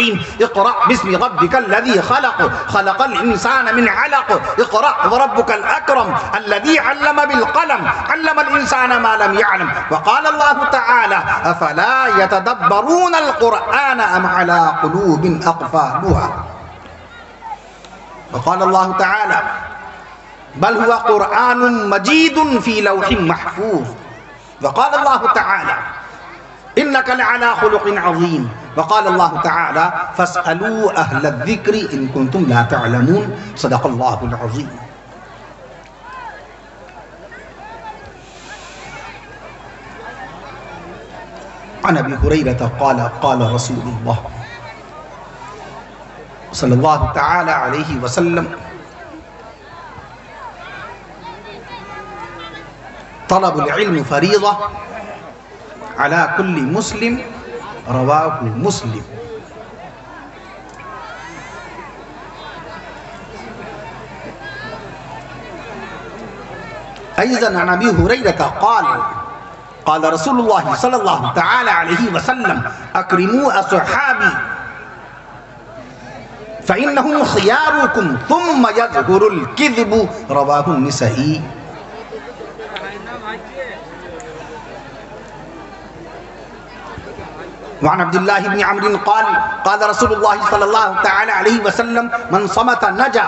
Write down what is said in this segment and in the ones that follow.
الرحیم اقرأ باسم ربک الذی خلق خلق الانسان من علق اقرأ وربک الاکرم الذی علم بالقلم علم الانسان ما لم يعلم وقال اللہ تعالی افلا يتدبرون القرآن ام على قلوب اقفالها وقال اللہ تعالی بل هو قرآن مجید فی لوح محفوظ وقال اللہ تعالی انک لعلی خلق عظیم وقال اللہ تعالی فاسألوا اہل الذکر ان کنتم لا تعلمون صدق اللہ العظیم. عن ابی ہریرہ قال قال رسول اللہ صلی اللہ تعالی علیہ وسلم طلب العلم فریضہ على كل مسلم رواه مسلم. أيضا عن أبي هريرة قال قال رسول الله صلى الله تعالى عليه وسلم أكرموا أصحابي فإنهم خياركم ثم يظهر الكذب رواه النسائي. وعن عبد الله بن عمرو قال قال رسول الله صلى الله تعالى عليه وسلم من صمت نجا.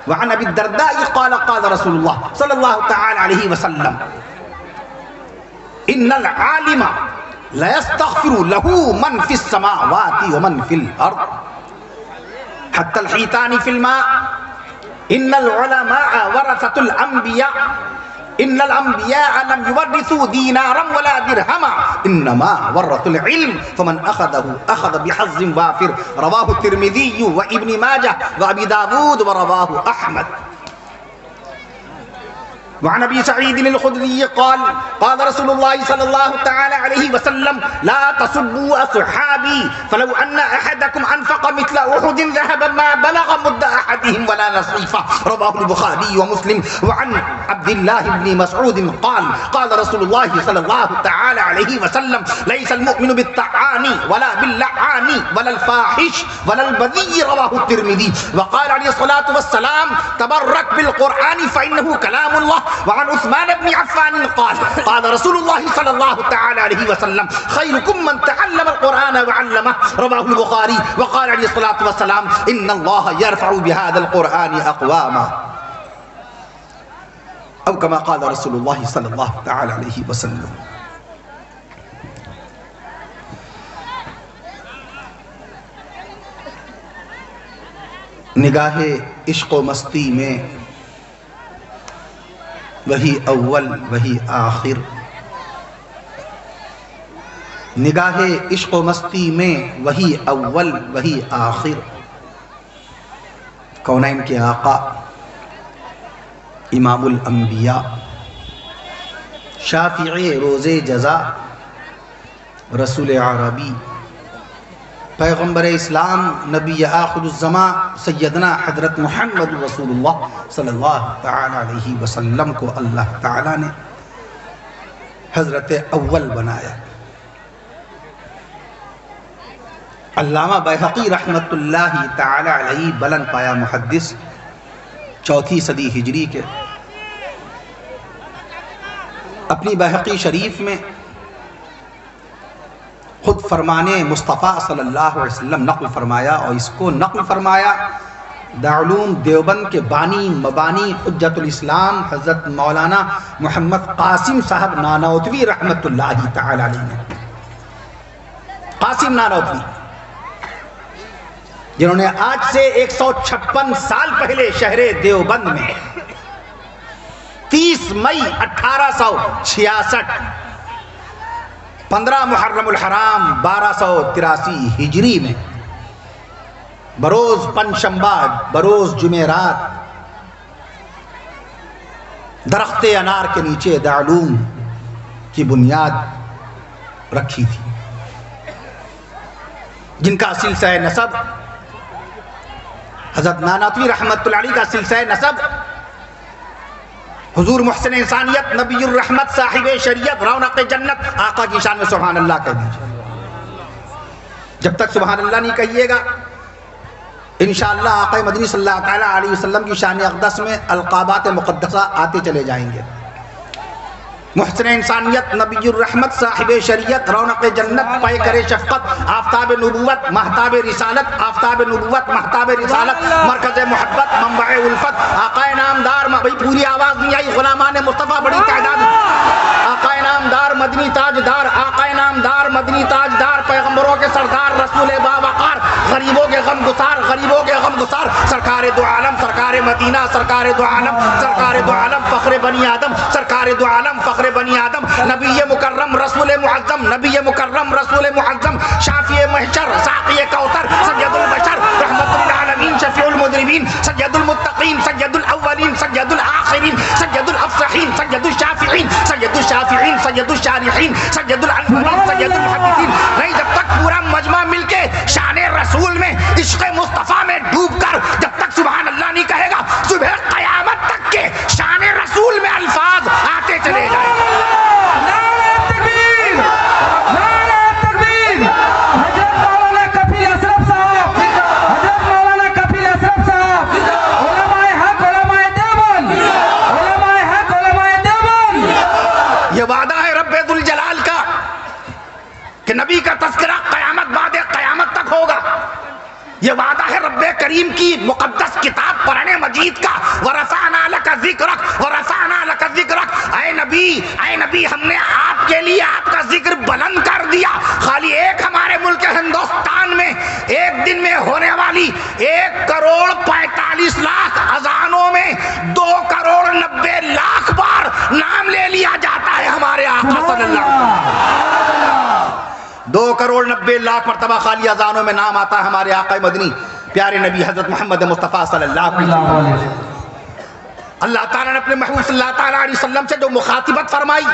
وعن ابي الدرداء قال قال رسول الله صلى الله تعالى عليه وسلم ان العالم لا يستغفر له من في السماوات ومن في الارض حتى الحيتان في الماء ان العلماء ورثة الانبياء ان الانبیاء لم يورثوا دینارا ولا درہما انما ورثوا العلم فمن اخذه اخذ بحظ وافر رواه الترمذی وابن ماجہ وابی داود ورواه احمد. وعن ابي سعيد الخدري قال قال رسول الله صلى الله تعالى عليه وسلم لا تسبوا اصحابي فلو ان احدكم انفق مثل احد ذهبا ما بلغ مد احدهم ولا نصيفه رواه البخاري ومسلم. وعن عبد الله بن مسعود قال قال رسول الله صلى الله تعالى عليه وسلم ليس المؤمن بالطعان ولا باللعان ولا الفاحش ولا البذيء رواه الترمذي. وقال عليه الصلاة والسلام تبرك بالقرآن فإنه كلام الله. وعن عثمان بن عفان قال قال رسول الله صلى الله تعالى عليه وسلم خيركم من تعلم القرآن وعلمه رواه البخاري. وقال عليه الصلاة والسلام إن الله يرفع بهذا القرآن أقواما أو كما قال رسول الله صلى الله تعالى عليه وسلم. نگاہ عشق و مستی میں وہی اول وہی آخر. نگاہ عشق و مستی میں وہی اول وہی آخر. کونین کے آقا امام الانبیاء شافع روز جزا رسول عربی پیغمبر اسلام نبی آخر الزمان سیدنا حضرت محمد رسول اللہ صلی اللہ تعالی علیہ وسلم کو اللہ تعالی نے حضرت اول بنایا. علامہ بیہقی رحمت اللہ تعالی علیہ بلند پایا محدث 4 صدی ہجری کے اپنی بیہقی شریف میں خود فرمانے مصطفیٰ صلی اللہ علیہ وسلم نقل فرمایا اور اس کو نقل فرمایا دارالعلوم دیوبند کے بانی مبانی حجت الاسلام حضرت مولانا محمد قاسم صاحب نانوتوی رحمت اللہ تعالی علیہ نے. قاسم نانوتوی جنہوں نے آج سے 156 سال پہلے شہر دیوبند میں 30 مئی 1866 15 محرم الحرام 1283 ہجری میں بروز پنجشنبہ بروز جمعرات درخت انار کے نیچے دارالعلوم کی بنیاد رکھی تھی، جن کا سلسلہ نسب حضرت نانوتوی رحمت اللہ علیہ کا سلسلہ نسب حضور محسن انسانیت نبی الرحمت صاحب شریعت رونق جنت آقا کی شان میں سبحان اللہ کہہ دیجئے. جب تک سبحان اللہ نہیں کہیے گا انشاءاللہ آقا مدنی صلی اللہ تعالیٰ علیہ وسلم کی شان اقدس میں القابات مقدسہ آتے چلے جائیں گے۔ محسن انسانیت، نبی الرحمت، صاحب شریعت، رونق جنت، پائے کرے شفقت، آفتاب نبوت، مہتاب رسالت، آفتاب نبوت، مہتاب رسالت، مرکز محبت، منبع الفت، آقا نامدار، بھئی پوری آواز نہیں آئی، غلامان مصطفیٰ بڑی تعداد، آقا نامدار مدنی تاجدار، آقا نامدار مدنی تاجدار، پیغمبروں کے سردار، رسول باوقار، غریبوں کے غم گسار، غریبوں کے غم گسار، سرکار دو عالم، سرکار مدینہ، سرکار دو عالم، سرکار دو عالم، فخر بنی آدم، سرکار دو عالم، فخر بنی آدم، نبی مکرم رسول معظم، نبی مکرم رسول معظم، شافی محشر، ساقی کوثر، سید البشر، رحمت للعالمین، شفیع المذنبین، سید المتقین، سید الاولین، سید الآخرین، سید الافصحین، سید الشافعین، سید الشافعین، سید الشارحین، سید الانفرین، سید المحدثین۔ نہیں، جب تک پورا مجمع مل کے شان رسول میں، عشق مصطفیٰ میں ڈوب کر جب تک سبحان اللہ نہیں کہے گا، صبح قیامت تک کے شان رسول میں الفاظ آتے چلے جائیں۔ یہ وعدہ ہے رب ذوالجلال کا کہ نبی کا تذکرہ قیامت بعد قیامت تک ہوگا۔ یہ وعدہ ہے رب کریم کی مقدس کتاب قرآن مجید کا، وَرَفَعْنَا لَكَ ذِكْرَكَ وَرَفَعْنَا لَكَ ذِكْرَكَ۔ اے نبی ہم نے آپ کے لیے آپ کا ذکر بلند کر دیا۔ خالی ایک ہمارے ملک ہندوستان میں ایک دن میں ہونے والی 1,45,00,000 اذانوں میں 2,90,00,000 بار نام لے لیا جاتا ہے ہمارے آقا صلی اللہ علیہ وسلم۔ 2,90,00,000 مرتبہ خالی اذانوں میں نام آتا ہے ہمارے آقا مدنی پیارے نبی حضرت محمد مصطفیٰ صلی اللہ علیہ وسلم۔ اللہ تعالیٰ نے اپنے محبوب صلی اللہ تعالیٰ علیہ وسلم سے جو مخاطبت فرمائی،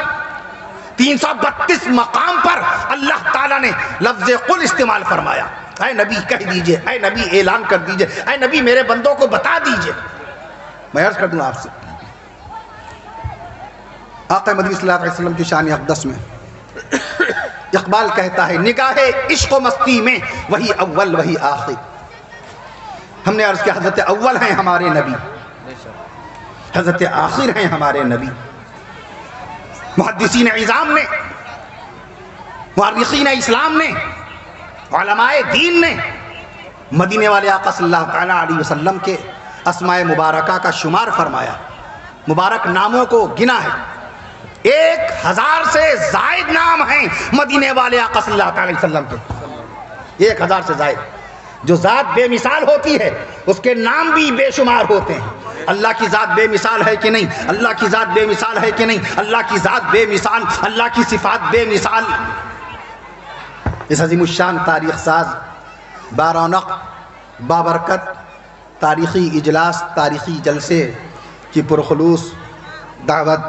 332 مقام پر اللہ تعالیٰ نے لفظ قل استعمال فرمایا۔ اے نبی کہہ دیجئے، اے نبی اعلان کر دیجئے، اے نبی میرے بندوں کو بتا دیجئے۔ میں عرض کر دوں آپ سے، آقا مدنی صلی اللہ علیہ وسلم کی شان اقدس میں اقبال کہتا ہے، نگاہ عشق و مستی میں وہی اول وہی آخر۔ ہم نے عرض کیا حضرت اول ہیں ہمارے نبی، حضرت آخر ہیں ہمارے نبی۔ محدثین عظام نے، مورخین اسلام نے، علماء دین نے مدینے والے آقا صلی اللہ تعالیٰ علیہ وسلم کے اسماء مبارکہ کا شمار فرمایا، مبارک ناموں کو گنا ہے۔ 1,000 سے زائد نام ہیں مدینے والے آقا صلی اللہ تعالیٰ علیہ وسلم کے، 1,000 سے زائد۔ جو ذات بے مثال ہوتی ہے اس کے نام بھی بے شمار ہوتے ہیں۔ اللہ کی ذات بے مثال ہے کہ نہیں؟ اللہ کی ذات بے مثال ہے کہ نہیں؟ اللہ کی ذات بے مثال، اللہ کی صفات بے مثال۔ اس عظیم الشان تاریخ ساز، بارونق، بابرکت تاریخی اجلاس، تاریخی جلسے کی پرخلوص دعوت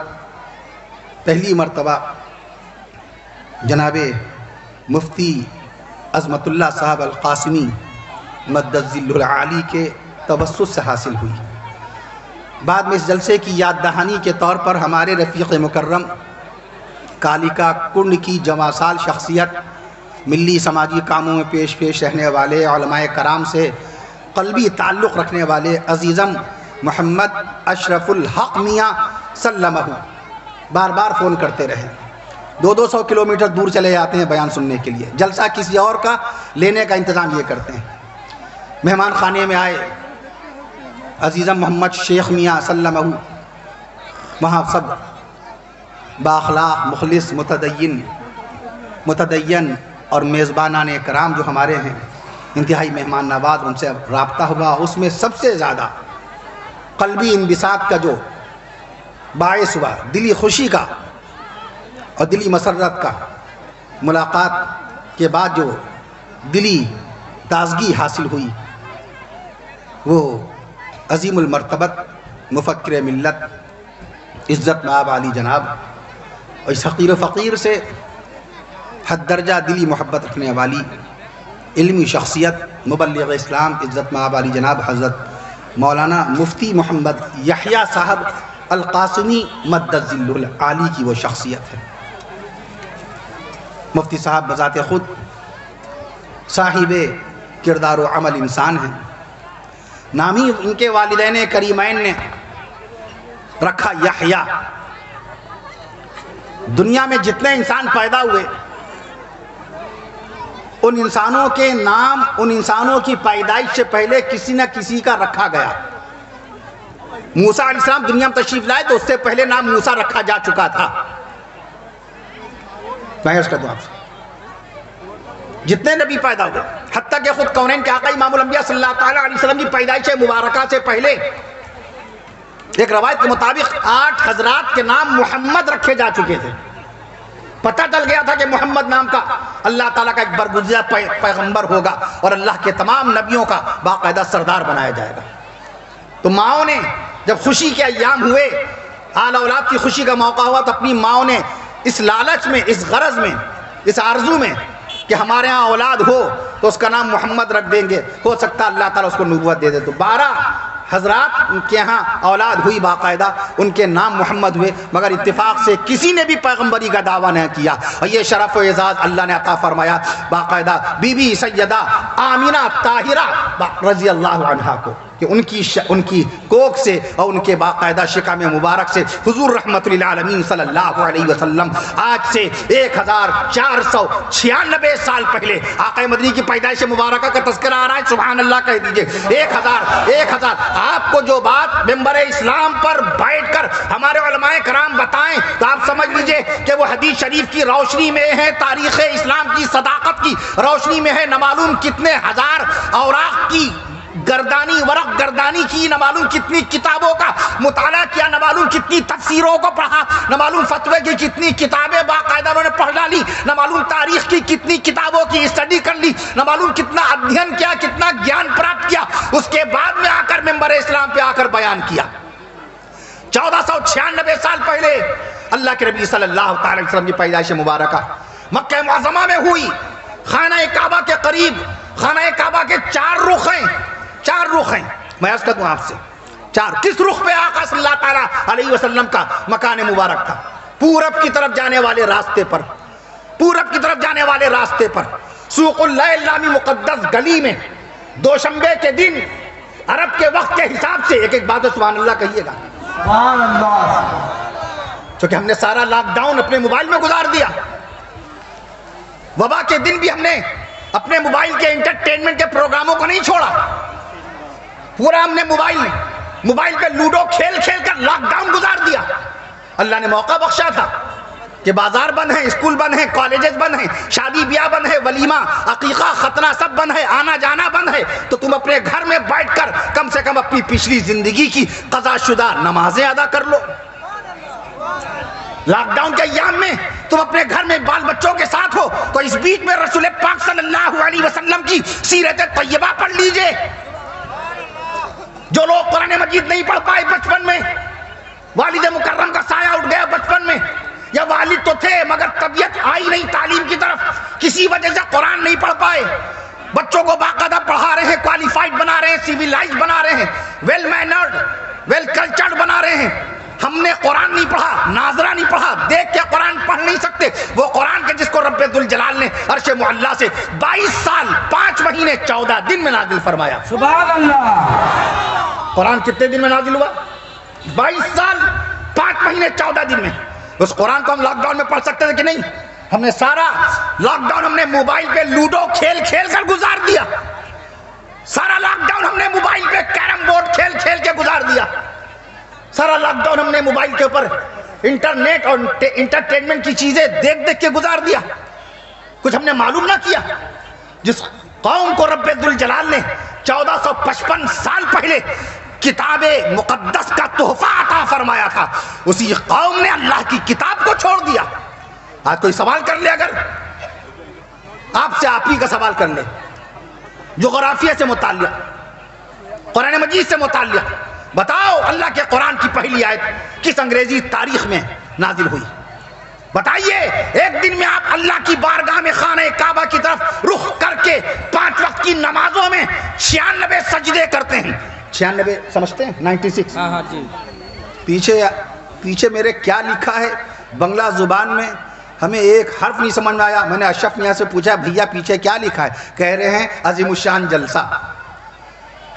پہلی مرتبہ جناب مفتی عظمت اللہ صاحب القاسمی مدد ذل العالی کے توسط سے حاصل ہوئی۔ بعد میں اس جلسے کی یاد دہانی کے طور پر ہمارے رفیق مکرم کالیکا کنڈ کی جواں سال شخصیت، ملی سماجی کاموں میں پیش رہنے والے علماء کرام سے قلبی تعلق رکھنے والے عزیزم محمد اشرف الحق میاں سلمہ بار بار فون کرتے رہے، 200 کلومیٹر دور چلے جاتے ہیں بیان سننے کے لیے، جلسہ کسی اور کا لینے کا انتظام یہ کرتے ہیں۔ مہمان خانے میں آئے عزیزم محمد شیخ میاں سلمہ، وہاں سب بااخلاق، مخلص، متدین اور میزبانان کرام جو ہمارے ہیں انتہائی مہمان نواز، ان سے رابطہ ہوا۔ اس میں سب سے زیادہ قلبی انبساط کا جو باعث ہوا، دلی خوشی کا اور دلی مسرت کا، ملاقات کے بعد جو دلی تازگی حاصل ہوئی، وہ عظیم المرتبت مفکر ملت عزت مآب علی جناب اور اس حقیر و فقیر سے حد درجہ دلی محبت رکھنے والی علمی شخصیت مبلغ اسلام عزت مآب علی جناب حضرت مولانا مفتی محمد یحییٰ صاحب القاسمی مدد ذل العالی کی وہ شخصیت ہے۔ مفتی صاحب بذات خود صاحب کردار و عمل انسان ہیں. نامی ان کے والدین کریمین نے رکھا یحییٰ. دنیا میں جتنے انسان پیدا ہوئے ان انسانوں کے نام ان انسانوں کی پیدائش سے پہلے کسی نہ کسی کا رکھا گیا. موسیٰ علیہ السلام دنیا میں تشریف لائے تو اس سے پہلے نام موسیٰ رکھا جا چکا تھا. میں عرض کرتا ہوں آپ سے جتنے نبی پیدا ہوئے حتیٰ کہ خود کونین کے آقا امام الانبیاء صلی اللہ تعالیٰ علیہ وسلم کی پیدائش مبارکہ سے پہلے ایک روایت کے مطابق 8 حضرات کے نام محمد رکھے جا چکے تھے. پتہ چل گیا تھا کہ محمد نام کا اللہ تعالیٰ کا ایک برگزیدہ پیغمبر ہوگا اور اللہ کے تمام نبیوں کا باقاعدہ سردار بنایا جائے گا. تو ماؤں نے جب خوشی کے ایام ہوئے آل اولاد کی خوشی کا موقع ہوا تو اپنی ماؤں نے اس لالچ میں اس غرض میں اس آرزو میں کہ ہمارے ہاں اولاد ہو تو اس کا نام محمد رکھ دیں گے, ہو سکتا اللہ تعالیٰ اس کو نبوت دے دے. تو 12 حضرات ان کے ہاں اولاد ہوئی باقاعدہ ان کے نام محمد ہوئے, مگر اتفاق سے کسی نے بھی پیغمبری کا دعویٰ نہیں کیا. اور یہ شرف و اعزاز اللہ نے عطا فرمایا باقاعدہ بی بی سیدہ آمینہ طاہرہ رضی اللہ عنہا کو کہ ان کی کوکھ سے اور ان کے باقاعدہ شکم مبارک سے حضور رحمت للعالمین صلی اللہ علیہ وسلم آج سے 1496 سال پہلے آقا مدنی کی پیدائش مبارکہ کا تذکرہ آ رہا ہے. سبحان اللہ کہہ دیجئے. 1000 آپ کو جو بات ممبر اسلام پر بیٹھ کر ہمارے علماء کرام بتائیں تو آپ سمجھ لیجئے کہ وہ حدیث شریف کی روشنی میں ہے, تاریخ اسلام کی صداقت کی روشنی میں ہے. نہ معلوم کتنے ہزار اوراق کی ورق گردانی کی, نہ معلوم کتنی کتابوں کا مطالعہ کیا, نہ معلوم کتنی تفسیروں کو پڑھا, نہ معلوم فتوے کی کتنی کتابیں باقاعدہ انہوں نے پڑھ ڈالی, نہ معلوم تاریخ کی کتنی کتابوں کی اسٹڈی کر لی, نہ معلوم کتنا ادھین کیا, کتنا گیان پراپت کیا, اس کے بعد میں آ کر ممبر اسلام پہ آ کر بیان کیا. 1496 سال پہلے اللہ کے نبی صلی اللہ تعالی وسلم کی پیدائش مبارکہ مکہ معظمہ میں ہوئی. خانہ کعبہ کے قریب, خانہ کعبہ کے 4 رخ ہیں, 4 رخ ہیں. میں عرض کرتا ہوں آپ سے 4. کس رخ پہ آقا صلی اللہ تعالیٰ علیہ وسلم کا مکان مبارک تھا؟ پورب کی طرف جانے والے راستے پر, پورب کی طرف جانے والے راستے پر سوق اللہ نامی مقدس گلی میں دوشنبے کے دن عرب کے وقت کے حساب سے ایک بات سبحان اللہ کہیے گا. سبحان اللہ. چونکہ ہم نے سارا لاک ڈاؤن اپنے موبائل میں گزار دیا. وبا کے دن بھی ہم نے اپنے موبائل کے انٹرٹینمنٹ کے پروگراموں کو نہیں چھوڑا. پورا ہم نے موبائل پہ لوڈو کھیل کر لاک ڈاؤن گزار دیا. اللہ نے موقع بخشا تھا کہ بازار بند ہیں, اسکول بند ہیں, کالجز بند ہیں, شادی بیاہ بند ہے, ولیمہ عقیقہ ختنہ سب بند ہے, آنا جانا بند ہے, تو تم اپنے گھر میں بیٹھ کر کم سے کم اپنی پچھلی زندگی کی قضا شدہ نمازیں ادا کر لو. لاک ڈاؤن کے ایام میں تم اپنے گھر میں بال بچوں کے ساتھ ہو تو اس بیچ میں رسول پاک صلی اللہ علیہ وسلم کی سیرت طیبہ پڑھ لیجئے. جو لوگ قرآن مجید نہیں پڑھ پائے بچپن میں, والد مکرم کا سایہ اٹھ گیا بچپن میں, یا والد تو تھے مگر طبیعت آئی نہیں تعلیم کی طرف, کسی وجہ سے قرآن نہیں پڑھ پائے, بچوں کو باقاعدہ پڑھا رہے ہیں, کوالیفائڈ بنا رہے ہیں, سیویلائز بنا رہے ہیں, ویل مینرڈ ویل کلچرڈ بنا رہے ہیں. ہم نے قرآن نہیں پڑھا, ناظرہ نہیں پڑھا, دیکھ کے قرآن پڑھ نہیں سکتے. وہ قرآن کے جس کو رب ذوالجلال نے عرش معلیٰ سے 22 سال 5 مہینے 14 دن میں نازل فرمایا. سبحان اللہ. قرآن کتنے دن میں نازل ہوا؟ 22 سال 5 مہینے 14 دن میں. اس قرآن کو ہم لاک ڈاؤن میں پڑھ سکتے تھے کہ نہیں؟ ہم نے سارا لاک ڈاؤن ہم نے موبائل پہ لوڈو کھیل کر گزار دیا. سارا لاک ڈاؤن ہم نے موبائل پہ کیرم بورڈ کھیل کے گزار دیا. سارا لاک ڈاؤن ہم نے موبائل کے اوپر انٹرنیٹ اور انٹرٹینمنٹ کی چیزیں دیکھ کے گزار دیا. کچھ ہم نے معلوم نہ کیا. جس قوم کو رب ذوالجلال نے 1455 سال پہلے کتاب مقدس کا تحفہ عطا فرمایا تھا, اسی قوم نے اللہ کی کتاب کو چھوڑ دیا. آج کوئی سوال کر لے, اگر آپ سے آپ ہی کا سوال کر لے, جغرافیہ سے متعلق, قرآن مجید سے متعلق, بتاؤ اللہ کے قرآن کی پہلی آیت کس انگریزی تاریخ میں نازل ہوئی؟ بتائیے. ایک دن میں آپ اللہ کی بارگاہ میں خانہ کعبہ کی طرف رخ کر کے 5 وقت کی نمازوں میں 96 سجدے کرتے ہیں. 96 سمجھتے ہیں؟ 96. ہاں جی. پیچھے میرے کیا لکھا ہے بنگلہ زبان میں ہمیں ایک حرف نہیں سمجھ میں آیا. میں نے اشرف میاں سے پوچھا بھیا پیچھے کیا لکھا ہے؟ کہہ رہے ہیں عظیم الشان جلسہ.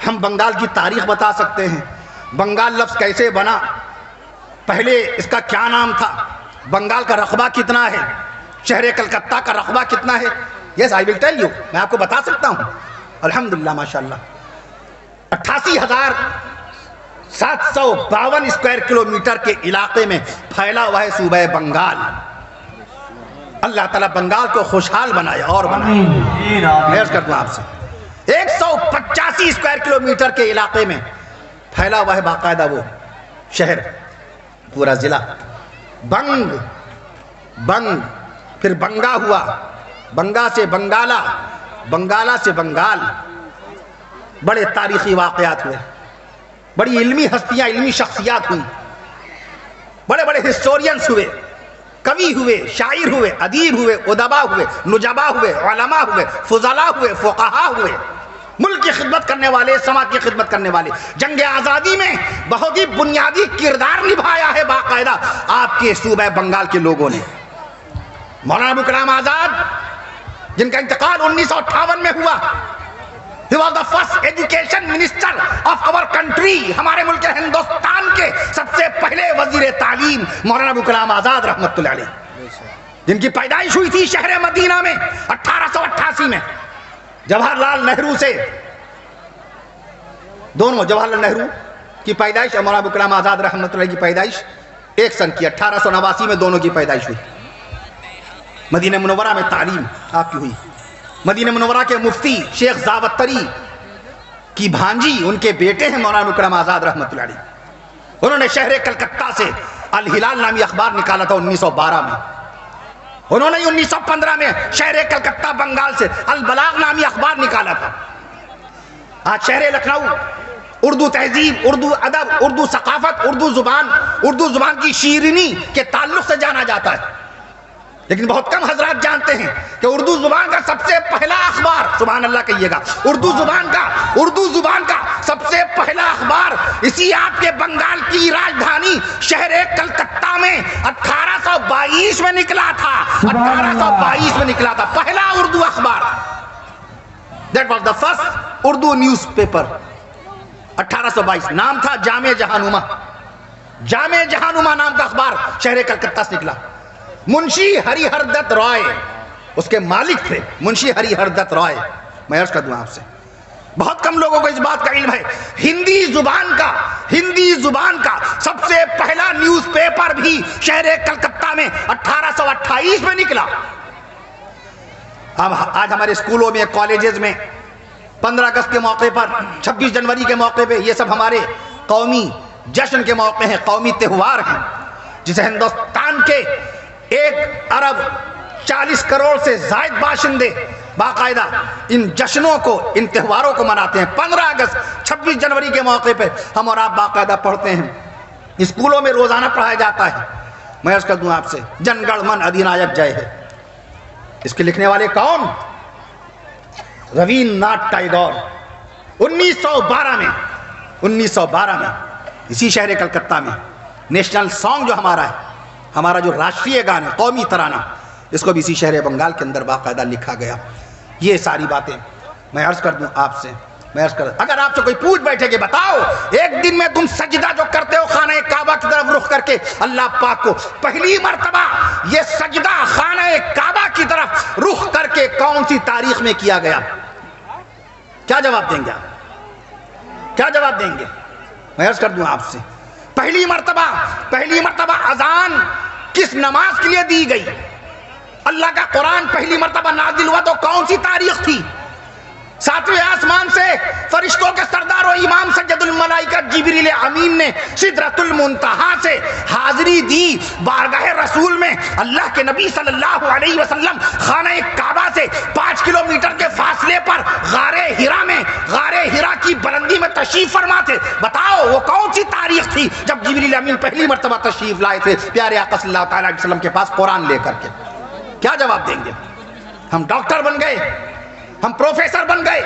ہم بنگال کی تاریخ بتا سکتے ہیں، بنگال لفظ کیسے بنا، پہلے اس کا کیا نام تھا، بنگال کا رقبہ کتنا ہے، شہر کلکتہ کا رقبہ کتنا ہے. یس آئی ول ٹیل یو، میں آپ کو بتا سکتا ہوں. الحمدللہ ماشاءاللہ 88,752 اسکوائر کلومیٹر کے علاقے میں پھیلا ہوا ہے صوبہ بنگال. اللہ تعالیٰ بنگال کو خوشحال بنائے اور بنائے. میں عرض کرتا ہوں آپ سے 185 اسکوائر کلومیٹر کے علاقے میں پھیلا ہوا ہے باقاعدہ وہ شہر، پورا ضلع. بنگ، پھر بنگا ہوا، بنگا سے بنگالہ، بنگالہ سے بنگال. بڑے تاریخی واقعات ہوئے، بڑی علمی ہستیاں، علمی شخصیات ہوئی، بڑے بڑے ہسٹورینز ہوئے، کوی ہوئے، شاعر ہوئے، ادیب ہوئے، ادبا ہوئے، نجبا ہوئے، علماء ہوئے، فضلاء ہوئے، فقہاء ہوئے، ملک کی خدمت کرنے والے، سماج کی خدمت کرنے والے. جنگ آزادی میں بہت ہی بنیادی کردار نبھایا ہے باقاعدہ آپ کے صوبہ بنگال کے لوگوں نے. مولانا ابوالکلام آزاد جن کا انتقال 1958 میں ہوا، he was the first education minister of our country. ہمارے ملک ہندوستان کے سب سے پہلے وزیر تعلیم مولانا ابوالکلام آزاد رحمۃ اللہ علیہ، جن کی پیدائش ہوئی تھی شہر مدینہ میں 1888 میں. جواہر لال نہرو سے دونوں، جواہر لال نہرو کی پیدائش اور مولانا ابوالکلام آزاد رحمۃ اللہ کی پیدائش ایک سن کی 1889 میں دونوں کی پیدائش ہوئی. مدینہ منورہ میں تعلیم آپ کی ہوئی. مدینہ منورہ کے مفتی شیخ زاوتری کی بھانجی ان کے بیٹے ہیں مولانا ابوالکلام آزاد رحمۃ اللہ علیہ. انہوں نے شہر کلکتہ سے الہلال نامی اخبار نکالا تھا 1912 میں. انہوں نے 1915 میں شہر کلکتہ بنگال سے البلاغ نامی اخبار نکالا تھا. آج شہر لکھنؤ اردو تہذیب، اردو ادب، اردو ثقافت، اردو زبان کی شیرینی کے تعلق سے جانا جاتا ہے. لیکن بہت کم حضرات جانتے ہیں کہ اردو زبان کا سب سے پہلا اخبار، سبحان اللہ کہیے گا، اردو زبان کا سب سے پہلا اخبار اسی آپ کے بنگال کی راجدھانی شہر کلکتہ میں 1822 میں نکلا تھا. 1822 میں نکلا تھا پہلا اردو اخبار. That was the first Urdu news paper. 1822 نام تھا جامع جہانما نام کا اخبار شہر کلکتہ سے نکلا. منشی ہری ہر دت رائے اس کے مالک تھے، منشی ہری ہر دت رائے. میں عرض کر دوں آپ سے، بہت کم لوگوں کو اس بات کا علم ہے، ہندی زبان کا سب سے پہلا نیوز پیپر بھی شہر کلکتہ میں 1828 میں نکلا. اب آج ہمارے اسکولوں میں، کالجز میں 15 اگست کے موقع پر، 26 جنوری کے موقع پہ، یہ سب ہمارے قومی جشن کے موقع ہیں، قومی تہوار ہیں، جسے ہندوستان کے 1.40 کروڑ سے زائد باشندے باقاعدہ ان جشنوں کو، ان تہواروں کو مناتے ہیں. 15 اگست 26 جنوری کے موقع پہ ہم اور آپ باقاعدہ پڑھتے ہیں، اسکولوں میں روزانہ پڑھایا جاتا ہے. میں عرض کر دوں آپ سے، جن گڑ من ادھینایک جے ہے. اس کے لکھنے والے کون؟ روین ناتھ ٹیگور. 1912 میں اسی شہر کلکتہ میں نیشنل سانگ جو ہمارا جو راشٹریہ گان ہے، قومی ترانہ، اس کو بھی اسی شہر بنگال کے اندر باقاعدہ لکھا گیا. یہ ساری باتیں میں عرض کر دوں آپ سے. اگر آپ سے کوئی پوچھ بیٹھے کہ بتاؤ ایک دن میں تم سجدہ جو کرتے ہو خانہ کعبہ کی طرف رخ کر کے اللہ پاک کو، پہلی مرتبہ یہ سجدہ خانہ کعبہ کی طرف رخ کر کے کون سی تاریخ میں کیا گیا؟ کیا جواب دیں گے آپ؟ کیا جواب دیں گے؟ میں عرض کر دوں آپ سے، پہلی مرتبہ اذان کس نماز کے لیے دی گئی؟ اللہ کا قرآن پہلی مرتبہ نازل ہوا تو کون سی تاریخ تھی؟ ساتویں آسمان سے فرشتوں کے سردار و امام سید الملائکہ جبریل امین نے سدرۃ المنتہا سے حاضری دی بارگاہ رسول میں. اللہ کے نبی صلی اللہ علیہ وسلم خانہ کعبہ سے 5 کلومیٹر کے فاصلے پر غار ہرا کی بلندی میں تشریف فرما تھے. بتاؤ وہ کون سی تاریخ تھی جب جبریل امین پہلی مرتبہ تشریف لائے تھے پیارے آقا صلی اللہ تعالی علیہ وسلم کے پاس قرآن لے کر کے؟ کیا جواب دیں گے؟ ہم ڈاکٹر بن گئے، ہم پروفیسر بن گئے،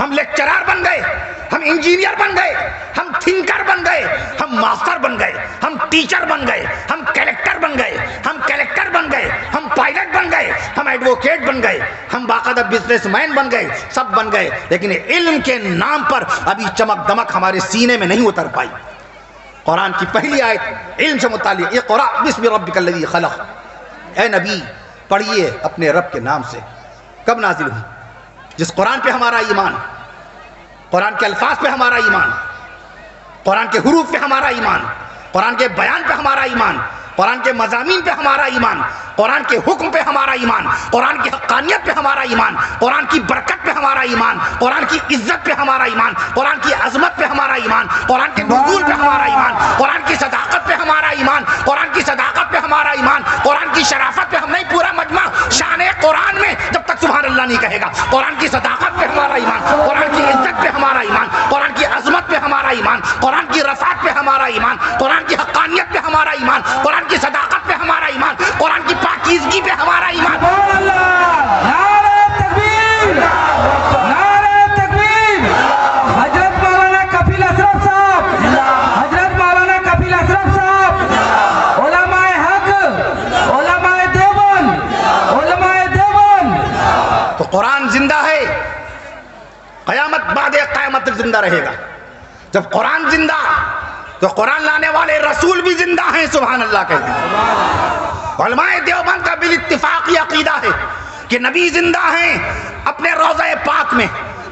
ہم لیکچرار بن گئے، ہم انجینئر بن گئے، ہم تھنکر بن گئے، ہم ماسٹر بن گئے، ہم ٹیچر بن گئے، ہم کلیکٹر بن گئے، ہم پائلٹ بن گئے، ہم ایڈوکیٹ بن گئے، ہم باقاعدہ بزنس مین بن گئے، سب بن گئے، لیکن علم کے نام پر ابھی چمک دمک ہمارے سینے میں نہیں اتر پائی۔ قرآن کی پہلی آیت علم سے متعلق، اقرأ بسم ربک الذی خلق، اے نبی پڑھیے اپنے رب کے نام سے۔ کب نازل ہوئی؟ جس قرآن پہ ہمارا ایمان، قرآن کے الفاظ پہ ہمارا ایمان، قرآن کے حروف پہ ہمارا ایمان، قرآن کے بیان پہ ہمارا ایمان، قرآن کے مضامین پہ ہمارا ایمان، قرآن کے حکم پہ ہمارا ایمان، قرآن کی حقانیت پہ ہمارا ایمان، قرآن کی برکت پہ ہمارا ایمان، قرآن کی عزت پہ ہمارا ایمان، قرآن کی عظمت پہ ہمارا ایمان، قرآن کے نزول پہ ہمارا ایمان، قرآن کی صداقت پہ ہمارا ایمان، قرآن کی صداقت پہ ہمارا ایمان، قرآن کی شرافت پہ ہم نہیں، پورا مجمع شان قرآن میں جب تک سبحان اللہ نہیں کہے گا، قرآن کی صداقت پہ ہمارا ایمان، قرآن کی عزت پہ ہمارا ایمان، قرآن کی عظمت پہ ہمارا ایمان، قرآن کی رفعت پہ ہمارا ایمان، قرآن کی حقانیت پہ ہمارا ایمان، قرآن کی صداقت پہ ہمارا ایمان، قرآن کی پاکیزگی پہ ہمارا ایمان۔ نعرہ تکبیر، نعرہ تکبیر۔ حضرت مولانا کفیل اشرف صاحب، حضرت مولانا کفیل اشرف صاحب، علماء حق، علماء دیوبند، علماء دیوبند۔ تو قرآن زندہ ہے، قیامت بعد قیامت تک زندہ رہے گا۔ جب قرآن زندہ تو قرآن لانے والے رسول بھی زندہ ہیں، سبحان اللہ کہتے ہیں۔ علماء دیوبند کا بالاتفاق یہ عقیدہ ہے کہ نبی زندہ ہیں اپنے روضہ پاک میں،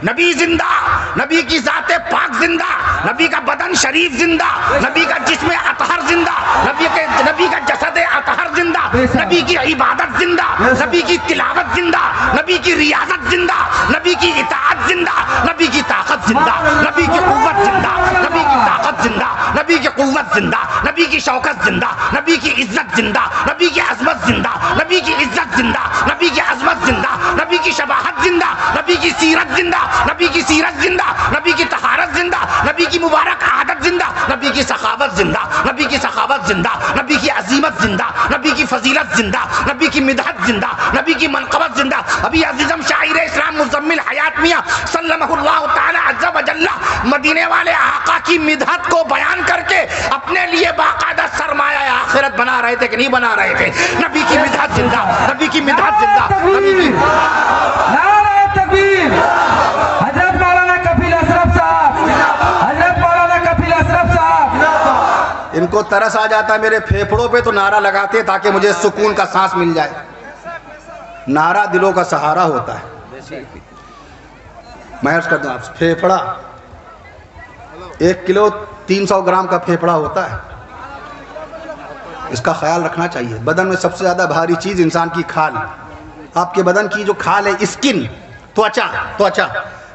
نبی زندہ، نبی کی ذات پاک زندہ، نبی کا بدن شریف زندہ، نبی کا جسم اطہر زندہ، نبی کا جسد اطہر زندہ، نبی کی عبادت زندہ، نبی کی تلاوت زندہ، نبی کی ریاضت زندہ، نبی کی اطاعت زندہ، نبی کی طاقت زندہ، نبی کی قوت زندہ، نبی کی طاقت زندہ، نبی کی قوت زندہ، نبی کی شوکت زندہ، نبی کی عزت زندہ، نبی کی عظمت زندہ، نبی کی عزت زندہ، نبی کی عظمت زندہ، نبی کی شباہت زندہ، نبی کی سیرت زندہ، نبی کی سیرت زندہ، نبی کی طہارت زندہ، نبی کی مبارک عادت زندہ، نبی کی سخاوت زندہ، نبی کی سخاوت زندہ، نبی کی عظیمت زندہ، نبی کی فضیلت زندہ، نبی کی مدحت زندہ، نبی کی منقبت زندہ۔ ابھی عزیزم شاعر اسلام مزمل حیات میاں سلمہ اللہ تعالی عز و جل مدینے والے آقا کی مدحت کو بیان کر کے اپنے لیے باقاعدہ سرمایہ آخرت بنا رہے تھے کہ نہیں بنا رہے تھے؟ نبی کی مدحت زندہ، نبی کی مدحت زندہ، نبی کی نعرہ تکبیر۔ حضرت مولانا کفیل اشرف صاحب، حضرت مولانا کفیل اشرف صاحب۔ ان کو ترس آ جاتا ہے میرے پھیپھڑوں پہ تو نعرہ لگاتے تاکہ مجھے سکون کا سانس مل جائے۔ نعرہ دلوں کا سہارا ہوتا ہے۔ میں عرض کرتا ہوں آپ سے، پھیپھڑا 1 کلو 300 گرام کا پھیپھڑا ہوتا ہے، اس کا خیال رکھنا چاہیے۔ بدن میں سب سے زیادہ بھاری چیز انسان کی کھال، آپ کے بدن کی جو کھال ہے، اسکن، توچا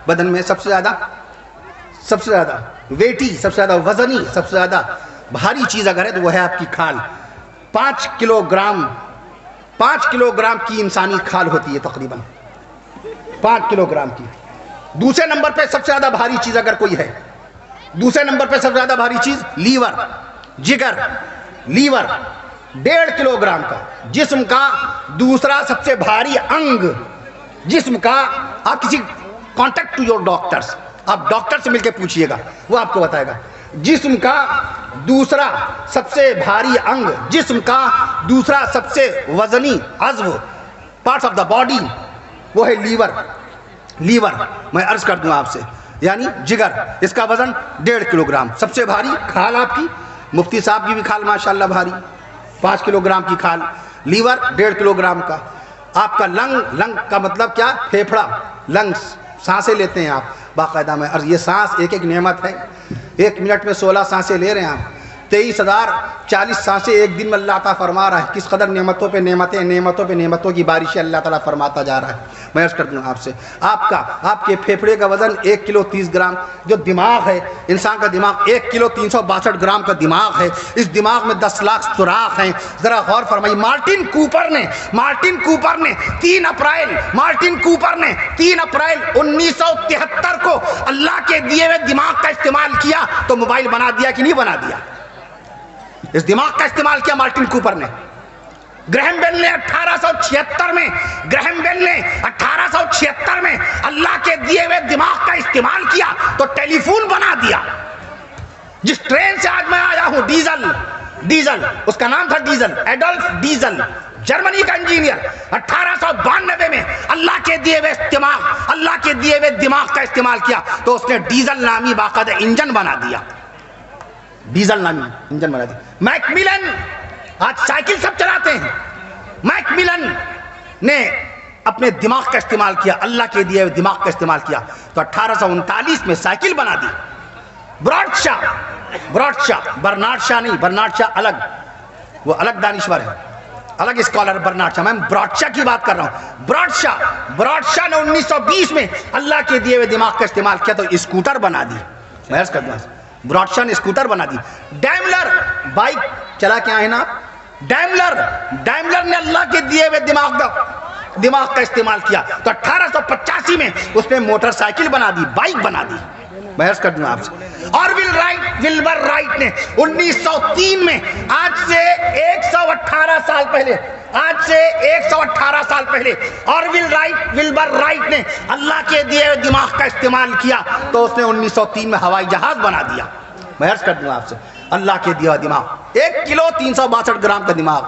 بدن میں سب سے زیادہ ویٹی، سب سے زیادہ وزنی، سب سے زیادہ بھاری چیز اگر ہے تو وہ ہے آپ کی کھال۔ 5 کلو گرام کی انسانی کھال ہوتی ہے تقریباً، 5 کلو گرام کی۔ دوسرے نمبر پہ سب سے زیادہ بھاری چیز اگر کوئی ہے، دوسرے نمبر پہ سب سے زیادہ بھاری چیز لیور، جگر، لیور 1.5 کلو گرام کا۔ جسم کا دوسرا سب سے بھاری انگ، جسم کا، آپ کسی کانٹیکٹ ٹو یور ڈاکٹرز، آپ ڈاکٹر سے مل کے پوچھئے گا، وہ آپ کو بتائے گا۔ جسم کا دوسرا سب سے بھاری انگ، جسم کا دوسرا سب سے وزنی عضو، پارٹس آف دا باڈی، وہ ہے لیور۔ میں عرض کر دوں آپ سے، یعنی جگر، اس کا وزن 1.5 کلو گرام۔ سب سے بھاری کھال آپ کی، مفتی صاحب کی بھی کھال ماشاءاللہ بھاری، 5 کلو گرام کی کھال، لیور 1.5 کلو گرام کا۔ آپ کا لنگ کا مطلب کیا؟ پھیپھڑا، لنگس، سانسیں لیتے ہیں آپ باقاعدہ میں، اور یہ سانس ایک نعمت ہے۔ 1 منٹ میں 16 سانسیں لے رہے ہیں آپ، 23,040 سانسیں ایک دن میں اللہ تعالیٰ فرما رہا ہے۔ کس قدر نعمتوں پہ نعمتوں کی بارشیں اللہ تعالیٰ فرماتا جا رہا ہے۔ میں عرض کر دوں آپ سے، آپ کے پھیپھڑے کا وزن 1 کلو 30 گرام۔ جو دماغ ہے انسان کا، دماغ 1 کلو 362 گرام کا دماغ ہے۔ اس دماغ میں 10 لاکھ سوراخ ہیں۔ ذرا غور فرمائیے، مارٹن کوپر نے 3 اپریل 1973 کو اللہ کے دیے ہوئے دماغ کا استعمال کیا تو موبائل بنا دیا کہ نہیں بنا دیا؟ اس دماغ کا استعمال کیا مارٹن کوپر نے۔ گرہم بیل نے 1876 میں اللہ کے دیے ہوئے دماغ کا استعمال کیا تو ٹیلی فون بنا دیا۔ جس ٹرین سے آج میں آیا ہوں، ڈیزل، اس کا نام تھا ڈیزل، ایڈولف ڈیزل، جرمنی کا انجینئر 1892 میں اللہ کے دیے ہوئے دماغ کا استعمال کیا تو اس نے ڈیزل نامی باقاعدہ انجن بنا دیا. میک ملن آج سائیکل سب چلاتے ہیں. میک ملن نے اپنے دماغ کا استعمال کیا, اللہ کے دیے ہوئے دماغ کا استعمال کیا تو 1839 میں سائیکل بنا دی. برارڈ شاہ نہیں, برنارڈ شاہ الگ, وہ الگ دانشور ہے, الگ اسکالر برنارڈ شاہ. میں براڈ شاہ کی بات کر رہا ہوں. براڈ شاہ نے 1920 میں اللہ کے دیے ہوئے دماغ کا استعمال کیا تو اسکوٹر بنا دی. میں عرض کرتا ہوں براڈ شاہ نے اسکوٹر بنا دی. ڈیملر بائک چلا کے آئے نا, ڈیملر نے اللہ کے دیے ہوئے دماغ کا استعمال کیا تو 1885 میں اس نے موٹر سائیکل بنا دی, بائک بنا دی. میں عرض کر دوں آپ سے. اور ولبر رائٹ نے 1903 میں آج سے 118 سال پہلے اور ولبر رائٹ نے اللہ کے دیے ہوئے دماغ کا استعمال کیا تو اس نے 1903 میں ہوائی جہاز بنا دیا. میں عرض کر دوں آپ سے اللہ کے دیا دماغ 1 کلو 362 گرام کا دماغ,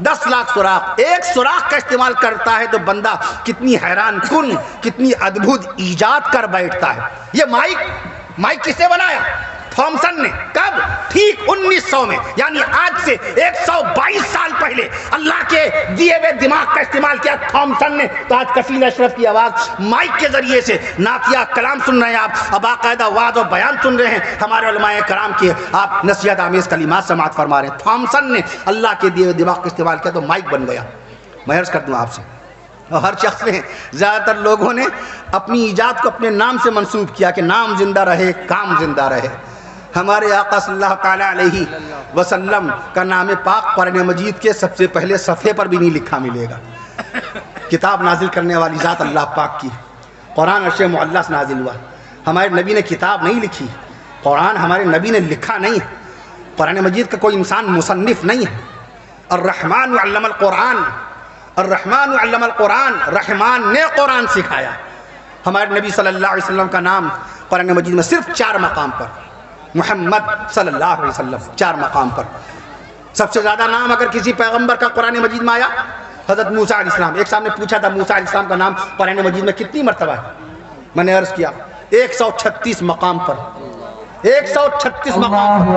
10 لاکھ سوراخ, ایک سوراخ کا استعمال کرتا ہے تو بندہ کتنی حیران کن, کتنی ادبھت ایجاد کر بیٹھتا ہے. یہ مائک کس نے بنایا؟ تھامسن نے. کب؟ ٹھیک 1900 میں, یعنی آج سے 122 سال پہلے اللہ کے دیے ہوئے دماغ کا استعمال کیا تھامسن نے. تو آج کفیل اشرف کی آواز مائک کے ذریعے سے نعتیہ کلام سن رہے ہیں آپ, اب باقاعدہ وعظ و بیان سن رہے ہیں ہمارے علماء کرام کی, آپ نصیحت آمیز کلمات سماعت فرما رہے ہیں. تھامسن نے اللہ کے دیے ہوئے دماغ کا استعمال کیا تو مائک بن گیا. میں عرض کر دوں آپ سے, اور ہر شخص نے, زیادہ تر لوگوں نے اپنی ایجاد کو اپنے نام سے منسوب کیا کہ نام زندہ رہے کام زندہ رہے. ہمارے آقا صلی اللہ تعالیٰ علیہ وسلم کا نام پاک قرآن مجید کے سب سے پہلے صفحے پر بھی نہیں لکھا ملے گا. کتاب نازل کرنے والی ذات اللہ پاک کی, قرآن عرش معلیٰ سے نازل ہوا. ہمارے نبی نے کتاب نہیں لکھی, قرآن ہمارے نبی نے لکھا نہیں ہے. قرآن مجید کا کوئی انسان مصنف نہیں ہے. الرحمن علم القرآن, رحمان نے قرآن سکھایا. ہمارے نبی صلی اللہ علیہ وسلم کا نام قرآن مجید میں صرف 4 مقام پر, محمد صلی اللہ علیہ وسلم 4 مقام پر. سب سے زیادہ نام اگر کسی پیغمبر کا قرآن مجید میں آیا, حضرت موسیٰ علیہ السلام. ایک صاحب نے پوچھا تھا موسیٰ علیہ السلام کا نام قرآن مجید میں کتنی مرتبہ ہے؟ میں نے عرض کیا 136 مقام پر, 136 مقام.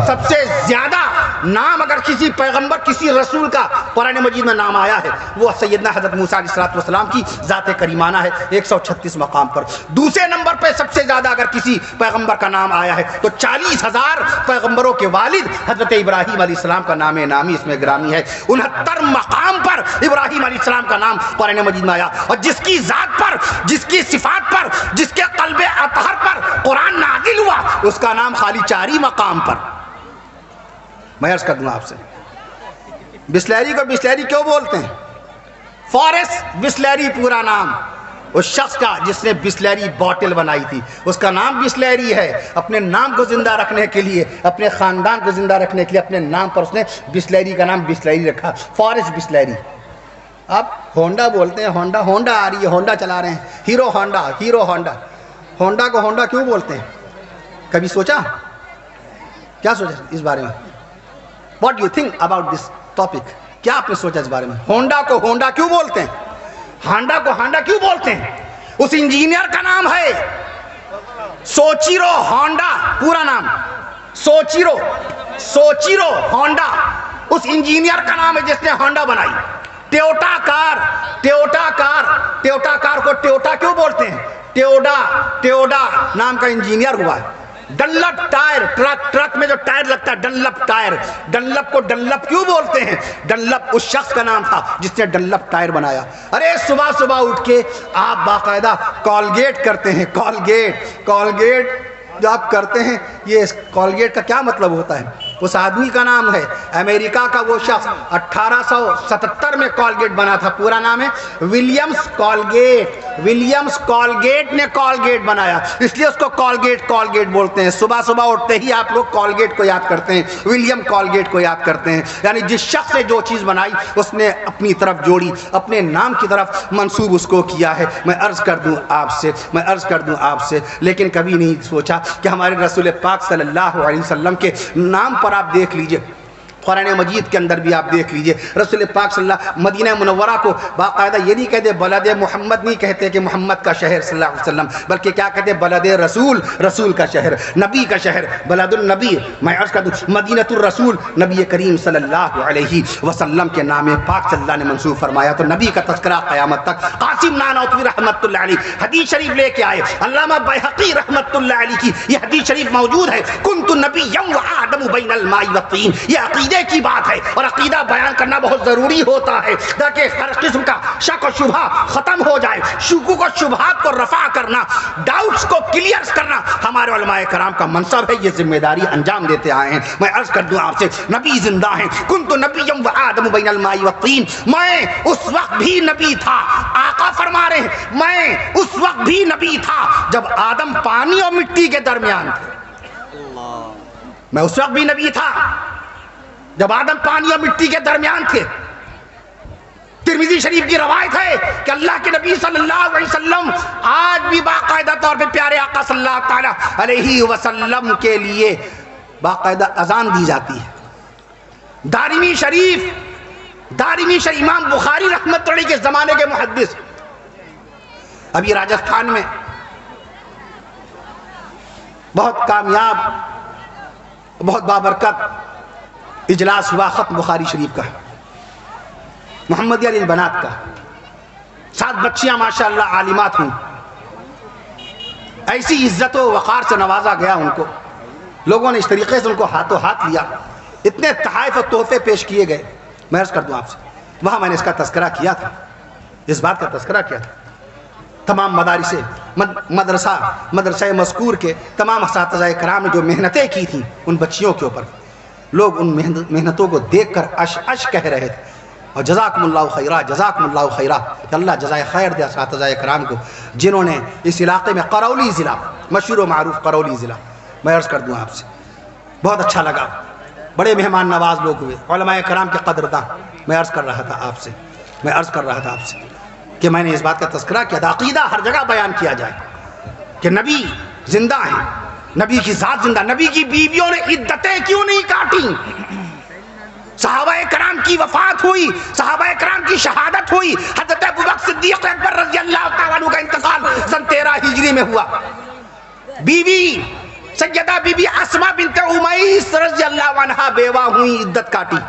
سب سے زیادہ نام اگر کسی پیغمبر کسی رسول کا قرآن مجید میں نام آیا ہے وہ سیدنا حضرت موسیٰ علیہ السلام کی ذات کریمانہ ہے, 136 مقام پر. دوسرے نمبر پہ سب سے زیادہ اگر کسی پیغمبر کا نام آیا ہے تو 40,000 پیغمبروں کے والد حضرت ابراہیم علیہ السلام کا نام نامی اس میں گرامی ہے. 69 مقام پر ابراہیم علیہ السلام کا نام قرآن مجید میں آیا, اور جس کی ذات پر, جس کی صفات پر, جس کے قلب اطہر پر قرآن نازل ہوا اس کا نام خالی 4 ہی مقام پر. میں عرض کر دوں آپ سے, بسلیری کو بسلیری کیوں بولتے ہیں؟ فارس بسلیری پورا نام اس شخص کا جس نے بسلیری بوٹل بنائی تھی, اس کا نام بسلیری ہے. اپنے نام کو زندہ رکھنے کے لیے, اپنے خاندان کو زندہ رکھنے کے لیے اپنے نام پر اس نے بسلیری کا نام بسلیری رکھا, فارس بسلیری. آپ ہونڈا بولتے ہیں, ہونڈا آ رہی ہے, ہونڈا چلا رہے ہیں, ہیرو ہونڈا. ہونڈا کو ہونڈا کیوں بولتے ہیں؟ کبھی سوچا؟ کیا سوچا اس بارے میں؟ What do you think about this topic? کیا آپ نے سوچا اس بارے میں؟ ہونڈا کو ہونڈا کیوں بولتے ہیں؟ ہانڈا کو ہانڈا کیوں بولتے ہیں؟ اس انجینئر کا نام ہے سوچیرو ہونڈا, پورا نام سوچیرو ہونڈا. اس انجینئر کا نام ہے جس نے ہونڈا بنائی. ٹیوٹا کار کو ٹیوٹا کیوں بولتے ہیں؟ ٹیوڈا نام کا انجینئر ہوا ہے. ڈنلپ ٹائر, ٹرک میں جو ٹائر لگتا ہے ڈنلپ ٹائر, ڈنلپ کو ڈنلپ کیوں بولتے ہیں؟ ڈنلپ اس شخص کا نام تھا جس نے ڈنلپ ٹائر بنایا. ارے صبح اٹھ کے آپ باقاعدہ کولگیٹ کرتے ہیں, کولگیٹ جو آپ کرتے ہیں, یہ کولگیٹ کا کیا مطلب ہوتا ہے؟ اس آدمی کا نام ہے, امریکہ کا وہ شخص 1877 میں کولگیٹ بنا تھا, پورا نام ہے ولیمز کولگیٹ نے کولگیٹ بنایا, اس لیے اس کو کولگیٹ بولتے ہیں. صبح اٹھتے ہی آپ لوگ کولگیٹ کو یاد کرتے ہیں, ولیم کولگیٹ کو یاد کرتے ہیں. یعنی جس شخص نے جو چیز بنائی اس نے اپنی طرف جوڑی, اپنے نام کی طرف منسوب اس کو کیا ہے. میں عرض کر دوں آپ سے لیکن کبھی نہیں سوچا کہ ہمارے رسول پاک صلی اللہ علیہ وسلم کے نام پر آپ دیکھ لیجئے, قرآن مجید کے اندر بھی آپ دیکھ لیجئے رسول پاک صلی اللہ مدینہ منورہ کو باقاعدہ یہ نہیں کہتے بلد محمد، نہیں کہتے کہ محمد کا شہر صلی اللہ علیہ وسلم، بلکہ کیا کہتے بلد رسول، رسول کا شہر، نبی کا شہر، بلد النبی۔ میں عرض کر دوں مدینہ الرسول نبی کریم صلی اللہ علیہ وسلم کے نام پاک صلی اللہ نے منسوب فرمایا، تو نبی کا تذکرہ قیامت تک۔ قاسم نانوتوی رحمت اللہ علیہ حدیث شریف لے کے آئے، علامہ بیہقی رحمت اللہ علیہ کی یہ حدیث شریف موجود ہے، کنت نبیا وآدم بین الماء والطین۔ یہ عقیدے کی بات ہے اور عقیدہ بیان کرنا بہت ضروری ہوتا ہے تاکہ ہر قسم کا شک و شبہ ختم ہو جائے، شکوک و شبہات کو رفع کرنا، ڈاؤٹس کو کلیئر کرنا ہمارے علماء کرام کا منصب ہے، یہ ذمہ داری انجام دیتے آئے ہیں۔ میں عرض کر دوں آپ سے نبی زندہ ہیں، کنت نبیا وآدم بین الماء والطین، میں اس وقت بھی نبی تھا، آقا فرما رہے ہیں میں اس وقت بھی نبی تھا جب آدم پانی اور مٹی کے درمیان تھے، میں اس وقت بھی نبی تھا جب آدم پانی اور مٹی کے درمیان تھے۔ ترمذی شریف کی روایت ہے کہ اللہ کے نبی صلی اللہ علیہ وسلم آج بھی باقاعدہ طور پہ پیارے آقا صلی اللہ تعالیٰ علیہ وسلم کے لیے باقاعدہ اذان دی جاتی ہے۔ دارمی شریف امام بخاری رحمۃ اللہ علیہ کے زمانے کے محدث، ابھی راجستھان میں بہت کامیاب بہت بابرکت اجلاس ہوا ختم بخاری شریف کا، محمدیہ للبنات کا، 7 بچیاں ماشاءاللہ عالمات ہوں، ایسی عزت و وقار سے نوازا گیا ان کو، لوگوں نے اس طریقے سے ان کو ہاتھوں ہاتھ لیا، اتنے تحائف و تحفے پیش کیے گئے۔ میں عرض کر دوں آپ سے وہاں میں نے اس کا تذکرہ کیا تھا، اس بات کا تذکرہ کیا تھا، تمام مدارس مدرسہ مذکور کے تمام اساتذہ کرام نے جو محنتیں کی تھیں ان بچیوں کے اوپر، لوگ ان محنتوں کو دیکھ کر اش کہہ رہے تھے، اور جزاکم اللہ خیرہ، جزاکم اللہ خیرہ، کہ اللہ جزائے خیر دے اساتذہ کرام کو جنہوں نے اس علاقے میں قرولی ضلع، مشہور و معروف قرولی ضلع، میں عرض کر دوں آپ سے بہت اچھا لگا، بڑے مہمان نواز لوگ ہوئے، علماء کرام کے قدرداں۔ میں عرض کر رہا تھا آپ سے کہ میں نے اس بات کا تذکرہ کیا تھا، عقیدہ ہر جگہ بیان کیا جائے کہ نبی زندہ ہیں، نبی کی ذات زندہ، نبی کی بیویوں نے عدتیں کیوں نہیں کاٹیں، صحابہ کرام کی وفات ہوئی، صحابہ کرام کی شہادت ہوئی، حضرت ابوبکر صدیق اکبر رضی اللہ تعالیٰ عنہ کا انتقال سن 13 ہجری میں ہوا، بیوی سیدہ بی بی اسماء بنت امیس رضی اللہ عنہا بیوہ ہوئی، عدت کاٹی،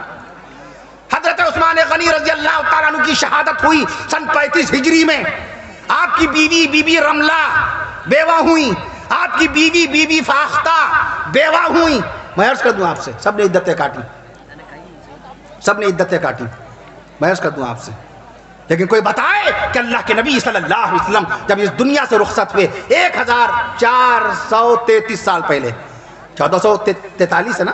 حضرت عثمان غنی رضی اللہ تعالیٰ عنہ کی شہادت ہوئی سن 35 ہجری میں، آپ کی بیوی بی بی رملہ بیوہ ہوئی، آپ کی بیوی بی بی فاختہ بیوہ ہوئی۔ میں عرض کر دوں آپ سے سب نے عدتیں کاٹی، میں عرض کر دوں آپ سے، لیکن کوئی بتائے کہ اللہ کے نبی صلی اللہ علیہ وسلم جب اس دنیا سے رخصت ہوئے 1433 سال پہلے، 1443 ہے نا،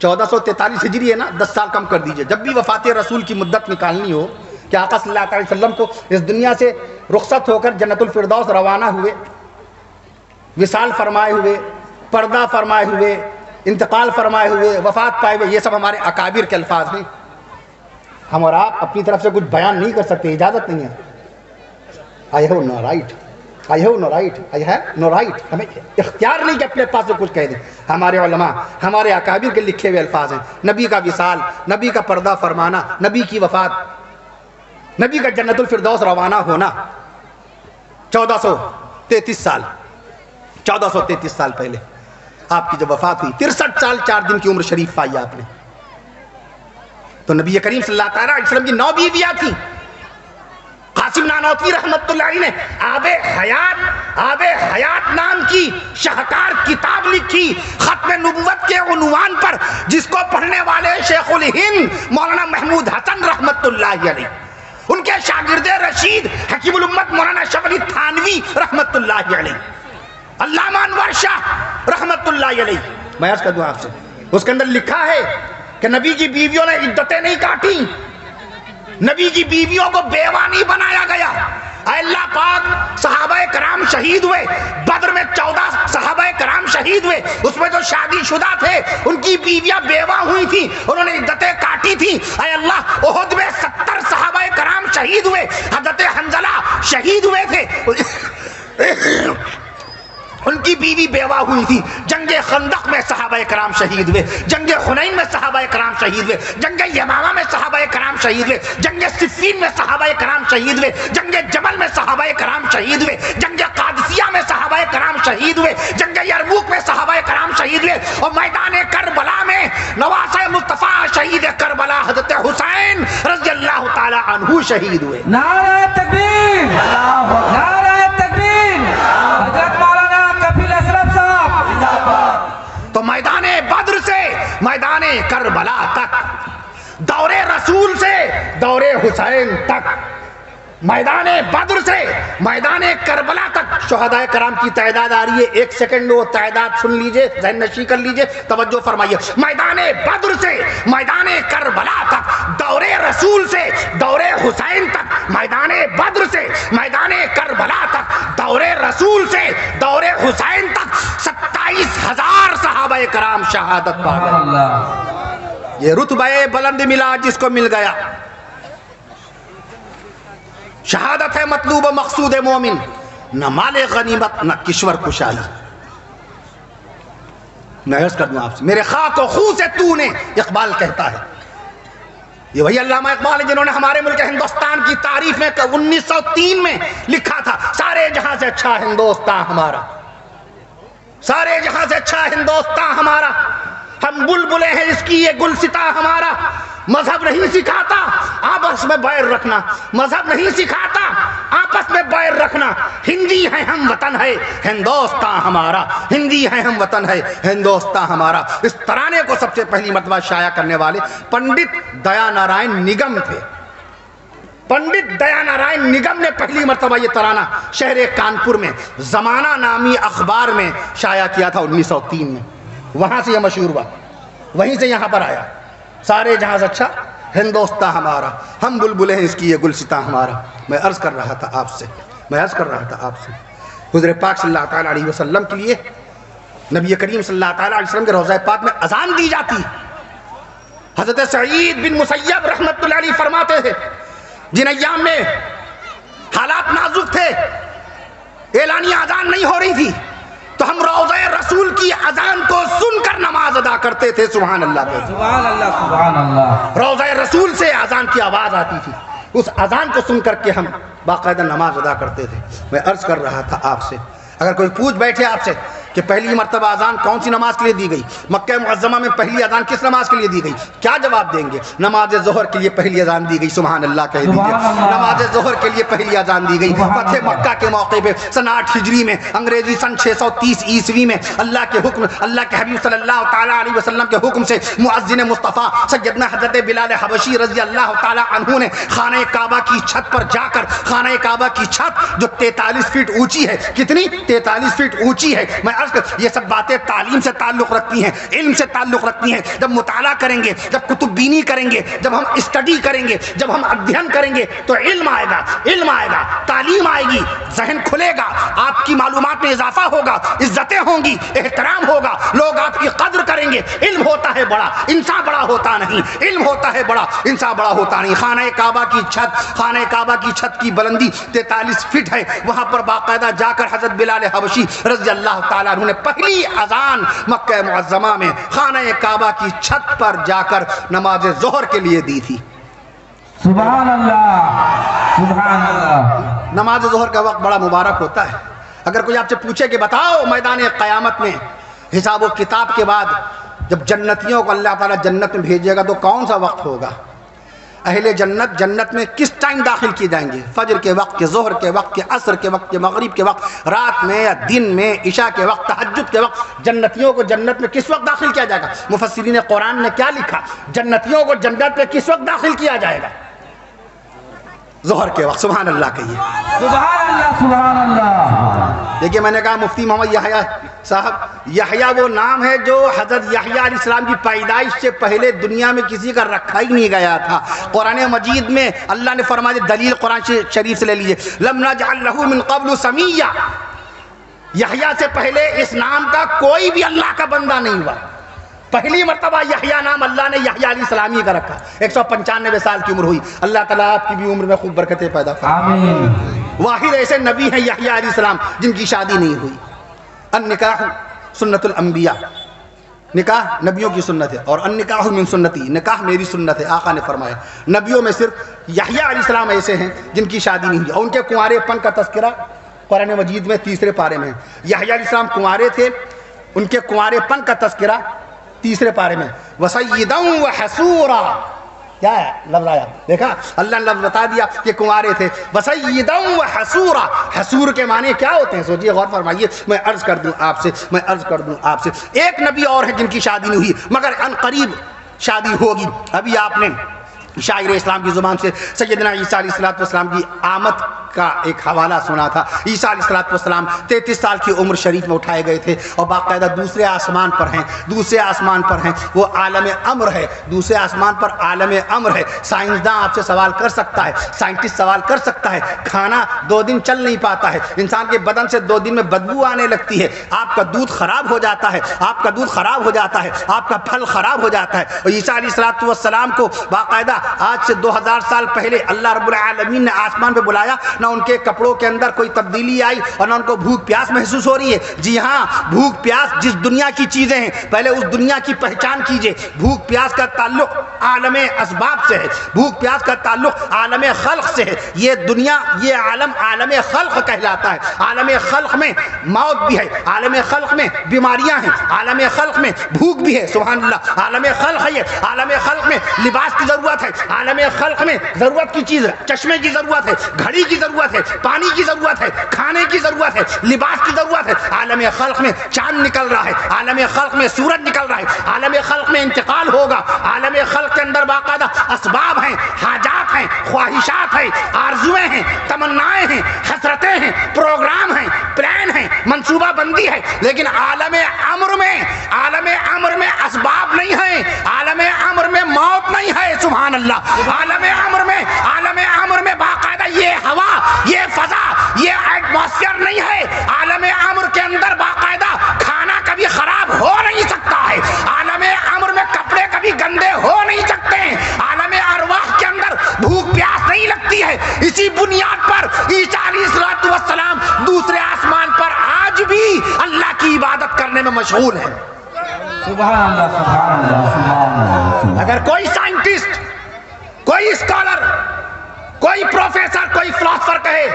1443 ہجری ہے نا، 10 سال کم کر دیجئے، جب بھی وفات رسول کی مدت نکالنی ہو کہ آقا صلی اللہ علیہ وسلم کو اس دنیا سے رخصت ہو کر جنت الفردوس روانہ ہوئے، وصال فرمائے ہوئے، پردہ فرمائے ہوئے، انتقال فرمائے ہوئے، وفات پائے ہوئے، یہ سب ہمارے اکابر کے الفاظ ہیں، ہم اور آپ اپنی طرف سے کچھ بیان نہیں کر سکتے، اجازت نہیں ہے۔ I have no right، ہمیں اختیار نہیں کہ اپنے پاس سے کچھ کہہ دیں، ہمارے علماء ہمارے اکابر کے لکھے ہوئے الفاظ ہیں، نبی کا وصال، نبی کا پردہ فرمانا، نبی کی وفات، نبی کا جنت الفردوس روانہ ہونا 1433 سال پہلے، آپ کی جب وفات ہوئی 63 سال 4 دن کی عمر شریف پائی آپ نے، تو نبی کریم صلی اللہ علیہ وسلم کی 9 بیویاں تھیں۔ قاسم نانوتوی رحمت اللہ علیہ نے آب حیات نام کی شاہکار کتاب لکھی ختم نبوت کے عنوان پر، جس کو پڑھنے والے شیخ الہند مولانا محمود حسن رحمت اللہ علیہ، ان کے شاگرد رشید حکیم الامت مولانا شاہ ولی تھانوی رحمت اللہ علیہ، علامہ انور شاہ رحمت اللہ علیہ، میں عرض کر دوں آپ سے اس کے اندر لکھا ہے کہ نبی کی بیویوں نے عدتیں نہیں کاٹی، نبی کی بیویوں کو بیوہ نہیں بنایا گیا۔ اے اللہ پاک، صحابہ کرام شہید ہوئے، بدر میں 14 صحابہ کرام شہید ہوئے، اس میں جو شادی شدہ تھے ان کی بیویاں بیوہ ہوئی تھیں، انہوں نے عدتیں کاٹی تھیں۔ اے اللہ، احد میں 70 صحابہ کرام شہید ہوئے، حضرت حنظلہ شہید ہوئے تھے، ان کی بیوی بیوہ ہوئی تھی. جنگ خندق میں صحابہ کرام شہید ہوئے, جنگ حنین میں صحابہ کرام شہید ہوئے, جنگ یمامہ میں صحابہ کرام شہید ہوئے, جنگ صفین میں صحابہ کرام شہید ہوئے, جنگ جمل میں صحابہ کرام شہید ہوئے, جنگ قادسیہ میں صحابہ کرام شہید ہوئے, جنگ یرموک میں صحابہ کرام شہید ہوئے, اور میدان کربلا میں نواسہ مصطفیٰ شہید کربلا حضرت حسین رضی اللہ تعالی عنہ شہید ہوئے. نعرہ تکبیر, نعرہ تکبیر. حضرت مولانا کفیل اشرف صاحب. تو میدان بدر سے میدان کربلا تک, دور رسول سے دور حسین تک, میدان بدر سے میدان کربلا تک شہداء کرام کی تعداد آ رہی ہے. ایک سیکنڈ وہ تعداد سن لیجئے, ذہن نشی کر لیجئے, توجہ فرمائیے. میدان بدر سے میدان کربلا تک, دور رسول سے دور حسین تک, میدان بدر سے میدان کربلا تک, دور رسول سے دور حسین تک 27,000 صحابہ کرام شہادت پا گئے. یہ رتبہ بلند ملا جس کو مل گیا. شہادت ہے مطلوب و مقصود مومن, نہ مال غنیمت نہ کشور کشائی. میں عرض کر دوں آپ سے, میرے خاک و خون سے تو نے, اقبال کہتا ہے. یہ وہی علامہ اقبال ہے جنہوں نے ہمارے ملک ہندوستان کی تعریف میں 1903 میں لکھا تھا, سارے جہاں سے اچھا ہندوستان ہمارا, سارے جہاں سے اچھا ہندوستان ہمارا, ہم بلبلے ہیں اس کی یہ گلستاں ہمارا. مذہب نہیں سکھاتا آپس میں بیر رکھنا, مذہب نہیں سکھاتا آپس میں بیر رکھنا. ہندی ہے ہم وطن ہے ہندوستان ہمارا, ہندی ہے ہم وطن ہے ہندوستان ہمارا. اس ترانے کو سب سے پہلی مرتبہ شائع کرنے والے پنڈت دیا نارائن نگم تھے. پنڈت دیا نارائن نگم نے پہلی مرتبہ یہ ترانہ شہر کانپور میں زمانہ نامی اخبار میں شائع کیا تھا 1903 میں. وہاں سے یہ مشہور ہوا, وہیں سے یہاں پر آیا. سارے جہاں سے اچھا ہندوستان ہمارا, ہم بلبلے ہیں اس کی یہ گلستان ہمارا. میں عرض کر رہا تھا آپ سے, حضور پاک صلی اللہ تعالیٰ علیہ وسلم کے لیے نبی کریم صلی اللہ تعالیٰ علیہ وسلم کے روضہ پاک میں اذان دی جاتی. حضرت سعید بن مسیب رحمت اللہ علیہ فرماتے تھے, جن ایام میں حالات نازک تھے, اعلانیہ اذان نہیں ہو رہی تھی, تو ہم روضہ رسول کی اذان کو سن کر نماز ادا کرتے تھے. سبحان اللہ, سبحان اللہ, سبحان اللہ. روضہ رسول سے اذان کی آواز آتی تھی, اس اذان کو سن کر کے ہم باقاعدہ نماز ادا کرتے تھے. میں عرض کر رہا تھا آپ سے, اگر کوئی پوچھ بیٹھے آپ سے کہ پہلی مرتبہ اذان کون سی نماز کے لیے دی گئی, مکہ معظمہ میں پہلی اذان کس نماز کے لیے دی گئی, کیا جواب دیں گے؟ نماز ظہر کے لیے پہلی اذان دی گئی. سبحان اللہ کہہ دیجیے, نماز ظہر کے لیے پہلی اذان دی گئی. فتح مکہ کے موقع پہ سن 8 ہجری میں, انگریزی سن 630 عیسوی میں, اللہ کے حکم, اللہ کے حبیب صلی اللہ تعالیٰ علیہ وسلم کے حکم سے مؤذن مصطفیٰ سیدنا حضرت بلال حبشی رضی اللہ تعالیٰ عنہ نے خانہ کعبہ کی چھت پر جا کر, خانہ کعبہ کی چھت جو 43 فٹ اونچی ہے, کتنی 43 فٹ اونچی ہے. میں عرض کر, یہ سب باتیں تعلیم سے تعلق رکھتی ہیں, علم سے تعلق رکھتی ہیں. جب مطالعہ کریں گے, جب کتب بینی کریں گے, جب ہم اسٹڈی کریں گے, جب ہم ادھین کریں گے, تو علم آئے گا, علم آئے گا, تعلیم آئے گی, ذہن کھلے گا, آپ کی معلومات میں اضافہ ہوگا, عزتیں ہوں گی, احترام ہوگا, لوگ آپ کی قدر کریں گے. علم ہوتا ہے بڑا, انسان بڑا ہوتا نہیں. علم ہوتا ہے بڑا, انسان بڑا ہوتا نہیں. خانہ کعبہ کی چھت, خانہ کعبہ کی چھت کی بلندی 43 فٹ ہے. وہاں پر باقاعدہ جا کر حضرت بلال حبشی رضی اللہ تعالیٰ عنہ نے پہلی اذان مکہ معظمہ میں خانہ کعبہ کی چھت پر جا کر نماز ظہر کے لیے دی تھی. سبحان اللہ, سبحان اللہ. نماز ظہر کا وقت بڑا مبارک ہوتا ہے. اگر کوئی آپ سے پوچھے کہ بتاؤ میدان قیامت میں حساب و کتاب کے بعد جب جنتیوں کو اللہ تعالیٰ جنت میں بھیجے گا تو کون سا وقت ہوگا, اہل جنت جنت میں کس ٹائم داخل کی جائیں گے؟ فجر کے وقت, کے ظہر کے وقت, کے عصر کے وقت, کے مغرب کے وقت, رات میں یا دن میں, عشاء کے وقت, تہجد کے وقت. جنتیوں کو جنت میں کس وقت داخل کیا جائے گا؟ مفسرین قرآن نے کیا لکھا, جنتیوں کو جنت میں کس وقت داخل کیا جائے گا؟ ظہر کے وقت. سبحان اللہ کہیے, سبحان اللہ, سبحان اللہ. دیکھیے میں نے کہا مفتی محمد یحییٰ صاحب, یحییٰ وہ نام ہے جو حضرت یحییٰ علیہ السلام کی پیدائش سے پہلے دنیا میں کسی کا رکھا ہی نہیں گیا تھا. قرآن مجید میں اللہ نے فرمایا, دلیل قرآن شریف سے لے لیجئے, لم نجعل له من قبل سمیہ. یحییٰ سے پہلے اس نام کا کوئی بھی اللہ کا بندہ نہیں ہوا. پہلی مرتبہ یحییٰ نام اللہ نے یحییٰ علیہ السلام ہی کا رکھا. 195 سال کی عمر ہوئی. اللہ تعالیٰ آپ کی بھی عمر میں خوب برکتیں پیدا فرمائے. آمین. واحد ایسے نبی ہیں یحییٰ علیہ السلام جن کی شادی نہیں ہوئی. النکاح سنت الانبیاء، نکاح نبیوں کی سنت ہے، اور النکاح من سنتی، نکاح میری سنت ہے۔ آقا نے فرمایا نبیوں میں صرف یحییٰ علیہ السلام ایسے ہیں جن کی شادی نہیں ہوئی، اور ان کے کنوارے پن کا تذکرہ قرآن مجید میں 3 پارے میں ہے۔ یحییٰ علیہ السلام کنوارے تھے، ان کے کنوارے پن کا تذکرہ 3 پارے میں، وسیداً وحسورا، کیا ہے لفظ آیا، دیکھا اللہ نے لفظ بتا دیا کہ کنوارے تھے، وسیداً وحسورا، حسور کے معنی کیا ہوتے ہیں؟ سوچئے، غور فرمائیے، میں عرض کر دوں آپ سے، ایک نبی اور ہے جن کی شادی نہیں ہوئی مگر ان قریب شادی ہوگی۔ ابھی آپ نے شاعر اسلام کی زبان سے سیدنا عیسیٰ علیہ السلام کی آمد کا ایک حوالہ سنا تھا۔ عیسیٰ علیہ السلام 33 سال کی عمر شریف میں اٹھائے گئے تھے اور باقاعدہ دوسرے آسمان پر ہیں، وہ عالم امر ہے، دوسرے آسمان پر عالم امر ہے۔ سائنسداں آپ سے سوال کر سکتا ہے، سائنٹسٹ سوال کر سکتا ہے، کھانا 2 دن چل نہیں پاتا ہے، انسان کے بدن سے 2 دن میں بدبو آنے لگتی ہے، آپ کا دودھ خراب ہو جاتا ہے، آپ کا پھل خراب ہو جاتا ہے، اور عیسیٰ علیہ السلام کو باقاعدہ آج سے 2000 سال پہلے اللہ رب العالمین نے آسمان پہ بلایا، نہ ان کے کپڑوں کے اندر کوئی تبدیلی آئی اور نہ ان کو بھوک پیاس محسوس ہو رہی ہے۔ جی ہاں، بھوک پیاس جس دنیا کی چیزیں ہیں پہلے اس دنیا کی پہچان کیجئے۔ بھوک پیاس کا تعلق عالم اسباب سے ہے، بھوک پیاس کا تعلق عالم خلق سے ہے۔ یہ دنیا، یہ عالم خلق کہلاتا ہے۔ عالم خلق میں موت بھی ہے، عالم خلق میں بیماریاں ہیں، عالم خلق میں بھوک بھی ہے، سبحان اللہ، عالم خلق ہے یہ۔ عالم خلق میں لباس کی ضرورت ہے، عالم خلق میں ضرورت کی چیز ہے، چشمے کی ضرورت ہے، گھڑی کی ضرورت ہے، پانی کی ضرورت ہے، کھانے کی ضرورت ہے، لباس کی ضرورت ہے۔ عالم خلق میں چاند نکل رہا ہے، عالم خلق میں سورج نکل رہا ہے، عالم خلق میں انتقال ہوگا، عالم خلق کے اندر باقاعدہ اسباب ہیں، حاجات ہیں، خواہشات ہیں، آرزویں ہیں، تمنائیں ہیں، حسرتیں ہیں، پروگرام ہیں، پلان ہیں، منصوبہ بندی ہے، لیکن عالم امر میں اسباب نہیں ہیں، عالم امر میں موت نہیں ہے، سبحان اللہ۔ عالم امر میں باقاعدہ یہ ہوا، یہ فضا، یہ ایٹماسفیئر نہیں ہے۔ عالم امر کے اندر باقاعدہ کھانا کبھی خراب ہو نہیں سکتا ہے، عالم امر میں کپڑے کبھی گندے ہو نہیں سکتے ہیں، عالم ارواح کے اندر بھوک پیاس نہیں لگتی ہے۔ اسی بنیاد پر عیسیٰ علیہ السلام دوسرے آسمان پر آج بھی اللہ کی عبادت کرنے میں مشغول ہیں۔ سبحان اللہ، سبحان اللہ، سبحان اللہ۔ اگر کوئی سائنٹسٹ، کوئی اسکالر، کوئی پروفیسر، کوئی فلاسفر کہے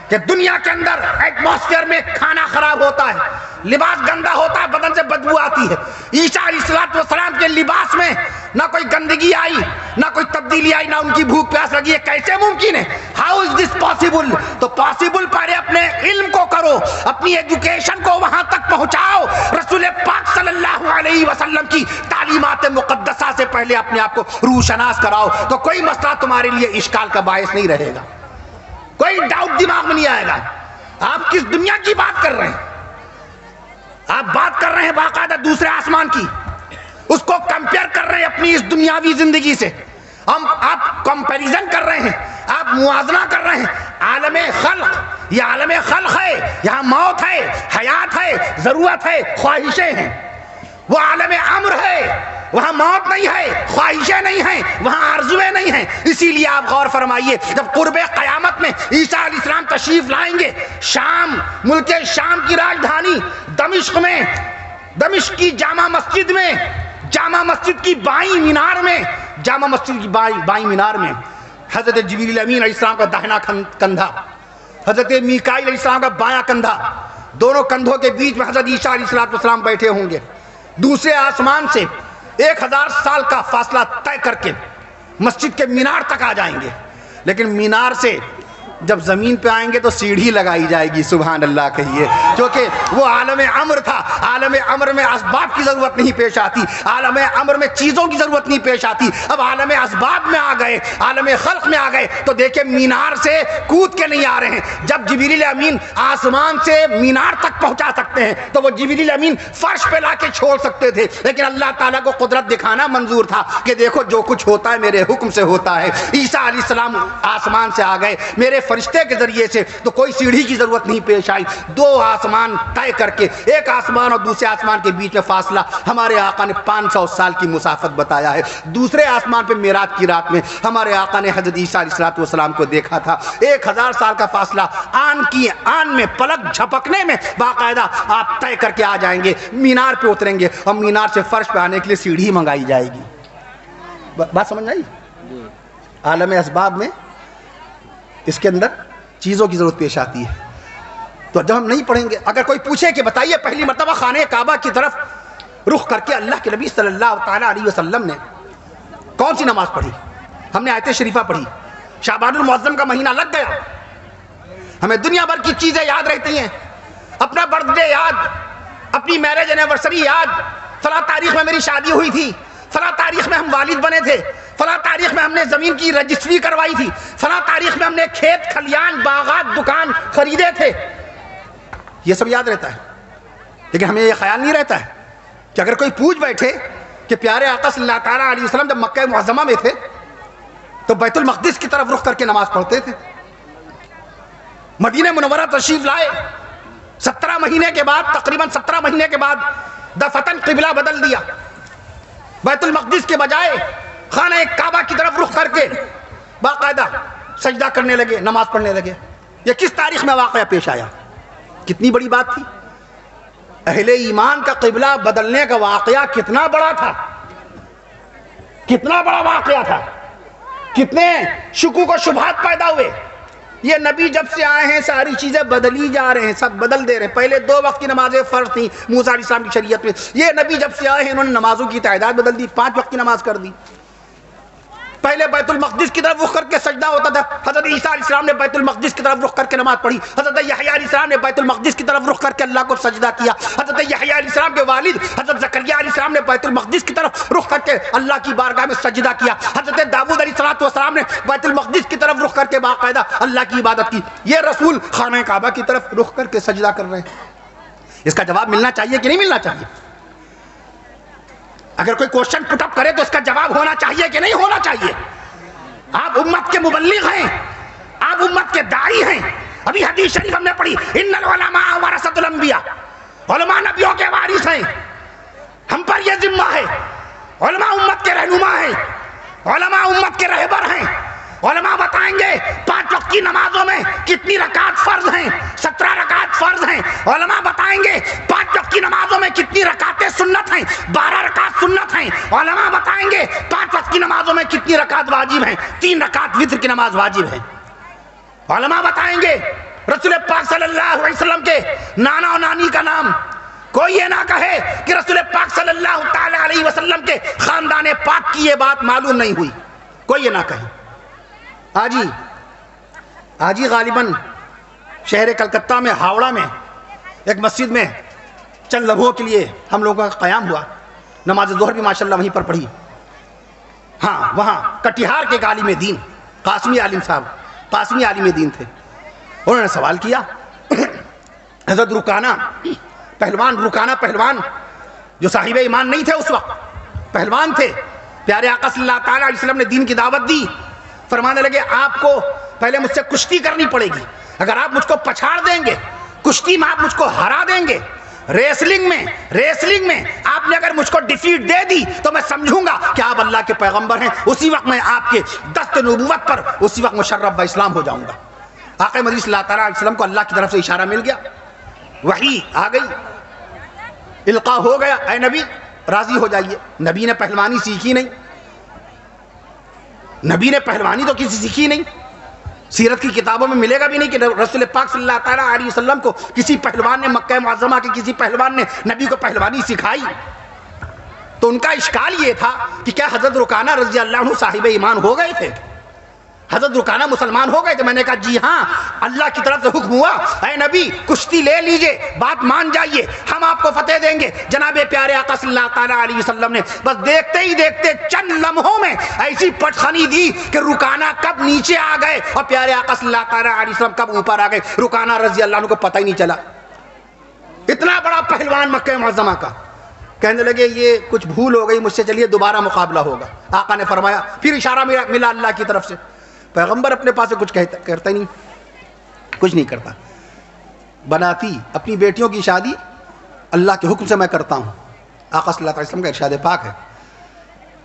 کہ دنیا کے اندر ایٹماسفیئر میں کھانا خراب ہوتا ہے، لباس گندا ہوتا ہے، بدن سے بدبو آتی ہے، عیسیٰ علیہ السلام کے لباس میں نہ کوئی گندگی آئی، نہ کوئی تبدیلی آئی، نہ ان کی بھوک پیاس لگی، ہے کیسے ممکن ہے؟ How is this possible? تو پاسبل پہلے اپنے علم کو کرو، اپنی ایجوکیشن کو وہاں تک پہنچاؤ، رسول پاک صلی اللہ علیہ وسلم کی تعلیمات مقدسہ سے پہلے اپنے آپ کو روشناس کراؤ، تو کوئی مسئلہ تمہارے لیے اشکال کا باعث نہیں رہے گا، کوئی ڈاؤٹ دماغ میں نہیں آئے گا۔ آپ کس دنیا کی بات کر رہے ہیں؟ آپ بات کر رہے ہیں باقاعدہ دوسرے آسمان کی، اس کو کمپیئر کر رہے ہیں اپنی اس دنیاوی زندگی سے، آپ کمپیریزن کر رہے ہیں، آپ موازنہ کر رہے ہیں۔ عالم خلق، یہ عالم خلق ہے، یہاں موت ہے، حیات ہے، ضرورت ہے، خواہشیں ہیں۔ وہ عالم امر ہے، وہاں موت نہیں ہے، خواہشیں نہیں ہیں، وہاں آرزویں نہیں ہیں۔ اسی لیے آپ غور فرمائیے، جب قرب قیامت میں عیسیٰ علیہ السلام تشریف لائیں گے، شام، ملک شام کی راجدھانی دمشق میں، دمشق کی جامع مسجد میں، جامع مسجد کی بائیں مینار میں حضرت جبریل امین علیہ السلام کا داہنا کندھا، حضرت میکائیل علیہ السلام کا بایاں کندھا، دونوں کندھوں کے بیچ میں حضرت عیسیٰ علیہ السلام بیٹھے ہوں گے۔ دوسرے آسمان سے 1000 سال کا فاصلہ طے کر کے مسجد کے مینار تک آ جائیں گے، لیکن مینار سے جب زمین پہ آئیں گے تو سیڑھی لگائی جائے گی، سبحان اللہ کہیے، کیونکہ وہ عالم امر تھا۔ عالم امر میں اسباب کی ضرورت نہیں پیش آتی، عالم امر میں چیزوں کی ضرورت نہیں پیش آتی۔ اب عالم اسباب میں آ گئے، عالم خلق میں آ گئے تو دیکھیں مینار سے کود کے نہیں آ رہے ہیں۔ جب جبریل امین آسمان سے مینار تک پہنچا سکتے ہیں تو وہ جبریل امین فرش پہ لا کے چھوڑ سکتے تھے، لیکن اللہ تعالیٰ کو قدرت دکھانا منظور تھا کہ دیکھو جو کچھ ہوتا ہے میرے حکم سے ہوتا ہے۔ عیسیٰ علیہ السلام آسمان سے آ گئے، میرے ایک فرشتے کے ذریعے سے تو کوئی سیڑھی کی ضرورت نہیں پیش آئی. 2 آسمان طے کر کے ایک آسمان اور دوسرے آسمان کے بیچ میں فاصلہ ہمارے آقا نے 500 سال کی مسافت بتایا ہے. دوسرے آسمان پہ معراج کی رات میں ہمارے آقا نے حضرت عیسیٰ علیہ السلام کو دیکھا تھا. 1000 سال کا فاصلہ آن میں پلک جھپکنے میں باقاعدہ آپ طے کر کے آ جائیں گے. مینار پہ اتریں گے اور مینار سے فرش پہ آنے کے لیے سیڑھی منگائی جائے گی. بات سمجھ آئی؟ عالم اسباب میں اس کے اندر چیزوں کی ضرورت پیش آتی ہے. تو جب ہم نہیں پڑھیں گے, اگر کوئی پوچھے کہ بتائیے پہلی مرتبہ خانہ کعبہ کی طرف رخ کر کے اللہ کے نبی صلی اللہ تعالیٰ علیہ وسلم نے کون سی نماز پڑھی؟ ہم نے آیت شریفہ پڑھی. شعبان المعظم کا مہینہ لگ گیا, ہمیں دنیا بھر کی چیزیں یاد رہتی ہیں, اپنا برتھ ڈے یاد, اپنی میرج اینیورسری یاد, فلاں تاریخ میں میری شادی ہوئی تھی, فلاں تاریخ میں ہم والد بنے تھے, فلاں تاریخ میں ہم نے زمین کی رجسٹری کروائی تھی, فلاں تاریخ میں ہم نے کھیت کھلیان باغات دکان خریدے تھے. یہ سب یاد رہتا ہے, لیکن ہمیں یہ خیال نہیں رہتا ہے کہ اگر کوئی پوچھ بیٹھے کہ پیارے آقا صلی اللہ تعالیٰ علیہ وسلم جب مکہ معظمہ میں تھے تو بیت المقدس کی طرف رخ کر کے نماز پڑھتے تھے. مدینہ منورہ تشریف لائے, 17 مہینے کے بعد, تقریباً 17 مہینے کے بعد دفعتاً قبلہ بدل دیا. بیت المقدس کے بجائے خانہ کعبہ کی طرف رخ کر کے باقاعدہ سجدہ کرنے لگے, نماز پڑھنے لگے. یہ کس تاریخ میں واقعہ پیش آیا؟ کتنی بڑی بات تھی. اہل ایمان کا قبلہ بدلنے کا واقعہ کتنا بڑا تھا, کتنا بڑا واقعہ تھا, کتنے شکوک و شبہات پیدا ہوئے. یہ نبی جب سے آئے ہیں ساری چیزیں بدلی جا رہے ہیں, سب بدل دے رہے ہیں. پہلے 2 وقت کی نمازیں فرض تھیں موسیٰ علیہ السلام کی شریعت میں, یہ نبی جب سے آئے ہیں انہوں نے نمازوں کی تعداد بدل دی, 5 وقت کی نماز کر دی. پہلے بیت المقدس کی طرف رخ کر کے سجدہ ہوتا تھا, حضرت عیسیٰ علیہ السلام نے بیت المقدس کی طرف رخ کر کے نماز پڑھی, حضرت یحییٰ علیہ السلام نے بیت المقدس کی طرف رخ کر کے اللہ کو سجدہ کیا, حضرت یحییٰ علیہ السلام کے والد حضرت زکریا علیہ السلام نے بیت المقدس کی طرف رخ کر کے اللہ کی بارگاہ میں سجدہ کیا, حضرت داؤد علیہ السلام نے بیت المقدس کی طرف رخ کر کے باقاعدہ اللہ کی عبادت کی. یہ رسول خانہ کعبہ کی طرف رخ کر کے سجدہ کر رہے ہیں. اس کا جواب ملنا چاہیے کہ نہیں ملنا چاہیے؟ اگر کوئی کوشچن پٹ اپ کرے تو اس کا جواب ہونا چاہیے کہ نہیں ہونا چاہیے؟ آپ امت کے مبلغ ہیں, آپ امت کے داعی ہیں. ابھی حدیث شریف ہم نے پڑھی, ان العلماء ورثۃ الانبیاء, علماء نبیوں کے وارث ہیں. ہم پر یہ ذمہ ہے, علماء امت کے رہنما ہیں, علماء امت کے رہبر ہیں. علماء بتائیں گے 5 وقت کی نمازوں میں کتنی رکعت فرض ہیں, 17 رکعت فرض ہیں. علماء بتائیں گے 5 وقت کی نمازوں میں کتنی رکعتیں سنت ہیں, 12 رکعت سنت ہیں. علماء بتائیں گے 5 وقت کی نمازوں میں کتنی رکعت واجب ہیں, 3 رکعت وتر کی نماز واجب ہے. علماء بتائیں گے رسول پاک صلی اللہ علیہ وسلم کے نانا اور نانی کا نام. کوئی یہ نہ کہے کہ رسول پاک صلی اللہ تعالی علیہ وسلم کے خاندان پاک کی یہ بات معلوم نہیں ہوئی, کوئی یہ نہ کہے. آج ہی غالباً شہر کلکتہ میں ہاوڑا میں ایک مسجد میں چند لمحوں کے لیے ہم لوگوں کا قیام ہوا. نماز ظہر بھی ماشاءاللہ وہیں پر پڑھی. ہاں, وہاں کٹیہار کے عالم دین قاسمی عالم صاحب, قاسمی عالم دین تھے. انہوں نے سوال کیا, حضرت رکانہ پہلوان جو صاحب ایمان نہیں تھے اس وقت, پہلوان تھے, پیارے آقا صلی اللہ تعالیٰ علیہ وسلم نے دین کی دعوت دی. فرمانے لگے آپ کو پہلے مجھ سے کشتی کرنی پڑے گی, اگر آپ مجھ کو پچھاڑ دیں گے, کشتی میں آپ مجھ کو ہرا دیں گے, ریسلنگ میں آپ نے اگر مجھ کو ڈیفیٹ دے دی تو میں سمجھوں گا کہ آپ اللہ کے پیغمبر ہیں. اسی وقت میں آپ کے دست نبوت پر اسی وقت مشرف اسلام ہو جاؤں گا. آقا مدنی صلی اللہ تعالیٰ علیہ وسلم کو اللہ کی طرف سے اشارہ مل گیا, وحی آ گئی, القاء ہو گیا, اے نبی راضی ہو جائیے. نبی نے پہلوانی سیکھی نہیں, نبی نے پہلوانی تو کسی سیکھی نہیں. سیرت کی کتابوں میں ملے گا بھی نہیں کہ رسول پاک صلی اللہ تعالیٰ علیہ وسلم کو کسی پہلوان نے, مکہ معظمہ کے کسی پہلوان نے نبی کو پہلوانی سکھائی. تو ان کا اشکال یہ تھا کہ کیا حضرت رکانہ رضی اللہ عنہ صاحب ایمان ہو گئے تھے, حضرت رکانہ مسلمان ہو گئے تھے؟ میں نے کہا جی ہاں, اللہ کی طرف سے حکم ہوا, اے نبی کشتی لے لیجئے, بات مان جائیے, ہم آپ کو فتح دیں گے. جناب پیارے آقا صلی اللہ تعالیٰ علیہ وسلم نے بس دیکھتے ہی دیکھتے چند لمحوں میں ایسی پٹخنی دی کہ رکانہ کب نیچے آ گئے اور پیارے آقا صلی اللہ تعالیٰ علیہ وسلم کب اوپر آ گئے, رکانہ رضی اللہ عنہ کو پتہ ہی نہیں چلا. اتنا بڑا پہلوان مکہ معظمہ کا. کہنے لگے یہ کچھ بھول ہو گئی مجھ سے, چلیے دوبارہ مقابلہ ہوگا. آقا نے فرمایا, پھر اشارہ ملا اللہ کی طرف سے. پیغمبر اپنے پاس سے کچھ کرتا ہی نہیں, کچھ نہیں کرتا. بناتی اپنی بیٹیوں کی شادی اللہ کے حکم سے میں کرتا ہوں. آقا صلی اللہ علیہ وسلم کا ارشاد پاک ہے.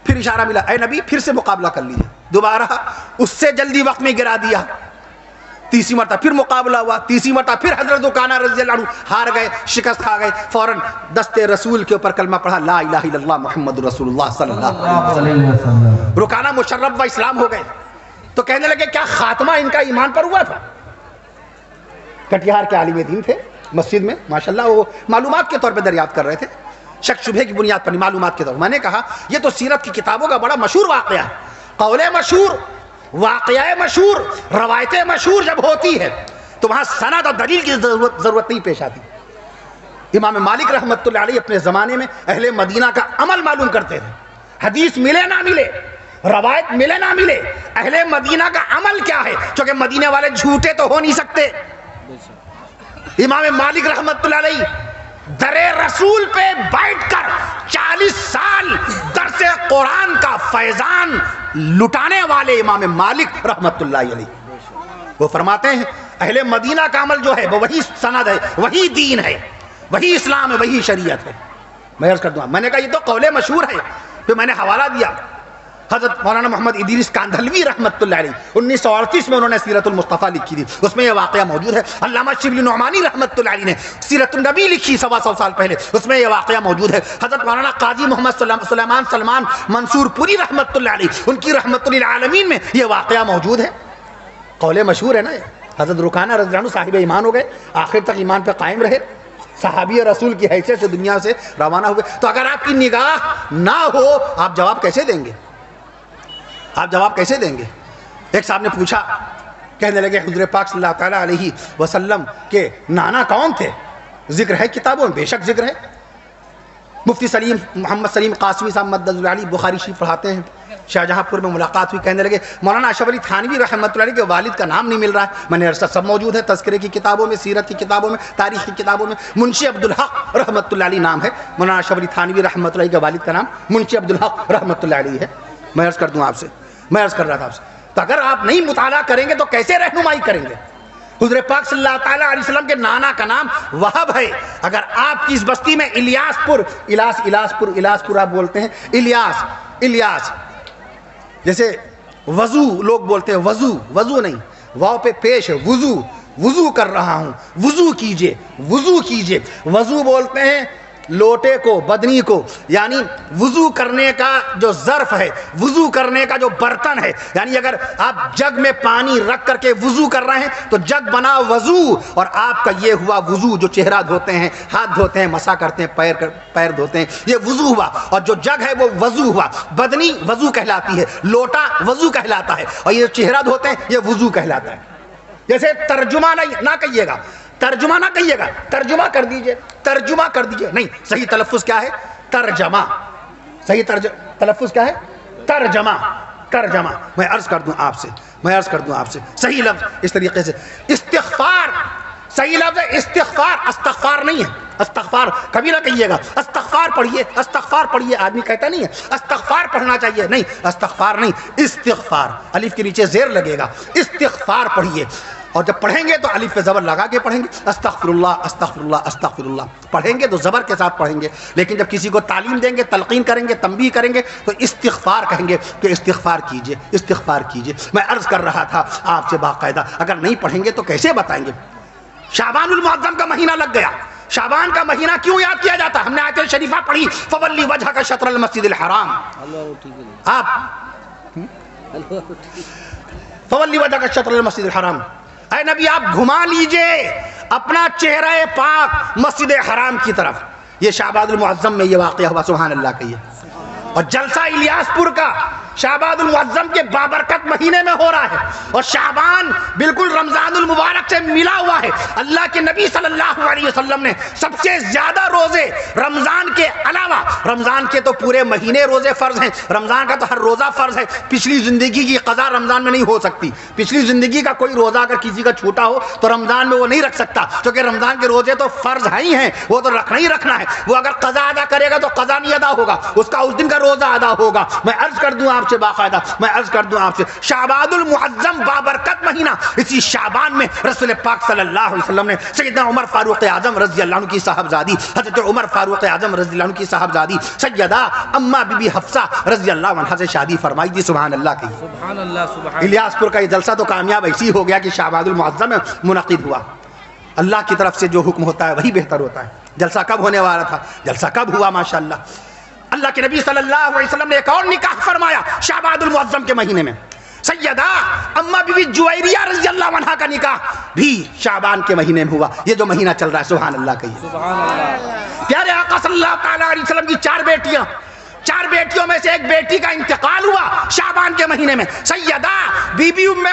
پھر اشارہ ملا, اے نبی پھر سے مقابلہ کر لیجیے. دوبارہ اس سے جلدی وقت میں گرا دیا. تیسری مرتبہ پھر مقابلہ ہوا. تیسری مرتبہ پھر حضرت رکانہ رضی اللہ عنہ ہار گئے, شکست کھا گئے. فوراً دستے رسول کے اوپر کلمہ پڑھا, لا الہ الا اللہ محمد رسول اللہ صلی اللہ علیہ وسلم. رکانہ مشرف و اسلام ہو گئے. تو کہنے لگے کیا خاتمہ ان کا ایمان پر ہوا تھا؟ کٹیہار کے عالم دین تھے, مسجد میں ماشاءاللہ وہ معلومات کے طور پہ دریافت کر رہے تھے, شک شبہ کی بنیاد پر معلومات کے طور. میں نے کہا یہ تو سیرت کی کتابوں کا بڑا مشہور واقعہ ہے. قول مشہور, واقعہ مشہور, روایتیں مشہور جب ہوتی ہے تو وہاں سند اور دلیل کی ضرورت نہیں پیش آتی. امام مالک رحمۃ اللہ علیہ اپنے زمانے میں اہل مدینہ کا عمل معلوم کرتے تھے. حدیث ملے نہ ملے, روایت ملے نہ ملے, اہل مدینہ کا عمل کیا ہے, چونکہ مدینے والے جھوٹے تو ہو نہیں سکتے. امام مالک رحمۃ اللہ علیہ در رسول پہ بیٹھ کر 40 سال درس قرآن کا فیضان لٹانے والے امام مالک رحمۃ اللہ علیہ, وہ فرماتے ہیں اہل مدینہ کا عمل جو ہے وہ وہی سند ہے, وہی دین ہے, وہی اسلام ہے, وہی شریعت ہے. میں عرض کر دوں, میں نے کہا یہ تو قول مشہور ہے. پھر میں نے حوالہ دیا حضرت مولانا محمد ادریس کاندھلوی رحمۃ اللہ علیہ 1938 میں انہوں نے سیرت المصطفیٰ لکھی تھی, اس میں یہ واقعہ موجود ہے. علامہ شبلی نعمانی رحمۃ اللہ علیہ نے سیرت النبی لکھی 125 سال پہلے, اس میں یہ واقعہ موجود ہے. حضرت مولانا قاضی محمد سلمان منصور پوری رحمۃ اللہ علیہ, ان کی رحمت للعالمین میں یہ واقعہ موجود ہے. قول مشہور ہے نا. حضرت رکانہ رضی اللہ عنہ صاحب ایمان ہو گئے, آخر تک ایمان پہ قائم رہے, صحابی رسول کی حیثیت سے دنیا سے روانہ ہوئے. تو اگر آپ کی نگاہ نہ ہو آپ جواب کیسے دیں گے؟ آپ جواب کیسے دیں گے؟ ایک صاحب نے پوچھا, کہنے لگے حضور پاک صلی اللہ تعالیٰ علیہ وسلم کے نانا کون تھے؟ ذکر ہے کتابوں میں, بے شک ذکر ہے. مفتی سلیم محمد سلیم قاسمی صاحب مدد اللہ علی بخاری شریف پڑھاتے ہیں, شاہجہاں پور میں ملاقات ہوئی. کہنے لگے مولانا اشرف علی تھانوی رحمۃ اللہ علیہ کے والد کا نام نہیں مل رہا ہے. میں نے عرصہ سب موجود ہے, تذکرے کی کتابوں میں, سیرت کی کتابوں میں, تاریخ کی کتابوں میں. منشی عبدالحق رحمۃ اللہ علیہ نام ہے, مولانا اشرف علی تھانوی رحمۃ اللہ علیہ کے والد کا نام منشی عبدالحق رحمۃ اللہ علیہ ہے. میں عرض کر دوں آپ سے, میں عرض کر رہا تھا آپ سے, تو اگر آپ نہیں مطالعہ کریں گے تو کیسے رہنمائی کریں گے؟ حضور پاک صلی اللہ تعالیٰ علیہ وسلم کے نانا کا نام وہب ہے. اگر آپ کی اس بستی میں الیاس پور آپ بولتے ہیں, الیاس جیسے وضو لوگ بولتے ہیں, وضو نہیں, واو پہ پیش ہے, وضو کر رہا ہوں, وضو کیجئے. وضو بولتے ہیں لوٹے کو, بدنی کو, یعنی وضو کرنے کا جو ظرف ہے, وضو کرنے کا جو برتن ہے. یعنی اگر آپ جگ میں پانی رکھ کر کے وضو کر رہے ہیں تو جگ بنا وضو, اور آپ کا یہ ہوا وضو. جو چہرہ دھوتے ہیں, ہاتھ دھوتے ہیں, مسا کرتے ہیں, پیر دھوتے ہیں, یہ وضو ہوا. اور جو جگ ہے وہ وضو ہوا. بدنی وضو کہلاتی ہے, لوٹا وضو کہلاتا ہے, اور یہ چہرہ دھوتے ہیں یہ وضو کہلاتا ہے. جیسے ترجمہ نہ کہیے گا, ترجمہ نہ کہیے گا, ترجمہ کر دیجئے, ترجمہ کر دیجئے. نہیں, صحیح تلفظ کیا ہے؟ ترجمہ. صحیح تلفظ کیا ہے؟ ترجمہ. میں عرض کر دوں آپ سے, صحیح لفظ اس طریقے سے استغفار, صحیح لفظ ہے استغفار, استغفار نہیں ہے. استغفار کبھی نہ کہیے گا, استغفار پڑھیے. آدمی کہتا نہیں ہے استغفار پڑھنا چاہیے, نہیں, استغفار نہیں, استغفار. الف کے نیچے زیر لگے گا, استغفار پڑھیے. اور جب پڑھیں گے تو الف پہ زبر لگا کے پڑھیں گے, استغفر اللہ پڑھیں گے تو زبر کے ساتھ پڑھیں گے. لیکن جب کسی کو تعلیم دیں گے, تلقین کریں گے, تنبیہ کریں گے تو استغفار کہیں گے کہ استغفار کیجئے. میں عرض کر رہا تھا آپ سے باقاعدہ, اگر نہیں پڑھیں گے تو کیسے بتائیں گے؟ شعبان المعظم کا مہینہ لگ گیا. شعبان کا مہینہ کیوں یاد کیا جاتا؟ ہم نے آیت شریفہ پڑھی, فولی وجہ کا شطر المسجد الحرام. آپ فولی وجہ کا شطر المسجد الحرام, اے نبی آپ گھما لیجئے اپنا چہرہ پاک مسجد حرام کی طرف. یہ شعبان المعظم میں یہ واقعہ ہوا, سبحان اللہ کہیے. اور جلسہ الیاس پور کا شعبان المعظم کے بابرکت مہینے میں ہو رہا ہے, اور شعبان بالکل رمضان المبارک سے ملا ہوا ہے. اللہ کے نبی صلی اللہ علیہ وسلم نے سب سے زیادہ روزے رمضان کے علاوہ رمضان کے تو پورے مہینے روزے فرض ہیں، رمضان کا تو ہر روزہ فرض ہے، پچھلی زندگی کی قضا رمضان میں نہیں ہو سکتی، پچھلی زندگی کا کوئی روزہ اگر کسی کا چھوٹا ہو تو رمضان میں وہ نہیں رکھ سکتا، کیونکہ رمضان کے روزے تو فرض ہی ہیں، وہ تو رکھنا ہی رکھنا ہے، وہ اگر قضا ادا کرے گا تو قضا نہیں ادا ہوگا، اس کا اس دن کا روزہ ادا ہوگا۔ میں عرض کر دوں آپ سے باقاعدہ، میں عرض کر دوں آپ سے، شعبان المعظم بابرکت مہینہ، اسی شعبان میں رسول پاک صلی اللہ علیہ وسلم نے سیدنا عمر فاروق اعظم رضی اللہ عنہ کی صاحبزادی حضرت عمر فاروق اعظم رضی اللہ عنہ کی صاحبزادی سیدہ اما بی بی حفصہ رضی اللہ عنہا سے شادی فرمائی تھی۔ سبحان اللہ کہیے، سبحان اللہ، سبحان الیاس پور کا یہ جلسہ تو کامیاب ایسی ہو گیا کہ شعبان المعظم میں منعقد ہوا۔ اللہ کی طرف سے جو حکم ہوتا ہے وہی بہتر ہوتا ہے۔ جلسہ کب ہونے والا تھا؟ جلسہ کب ہوا؟ ماشاءاللہ اللہ کے نبی صلی اللہ علیہ وسلم نے ایک اور نکاح فرمایا شعبان المعظم کے مہینے میں، سیدہ اما بی بی جویریہ رضی اللہ عنہا کا نکاح بھی شعبان کے مہینے میں ہوا۔ یہ جو مہینہ چل رہا ہے، سبحان اللہ کہیے، سبحان اللہ۔ پیارے آقا صلی اللہ تعالیٰ علیہ وسلم کی چار بیٹیوں میں سے ایک بیٹی کا انتقال ہوا شعبان کے مہینے میں، سیدہ بی بی ام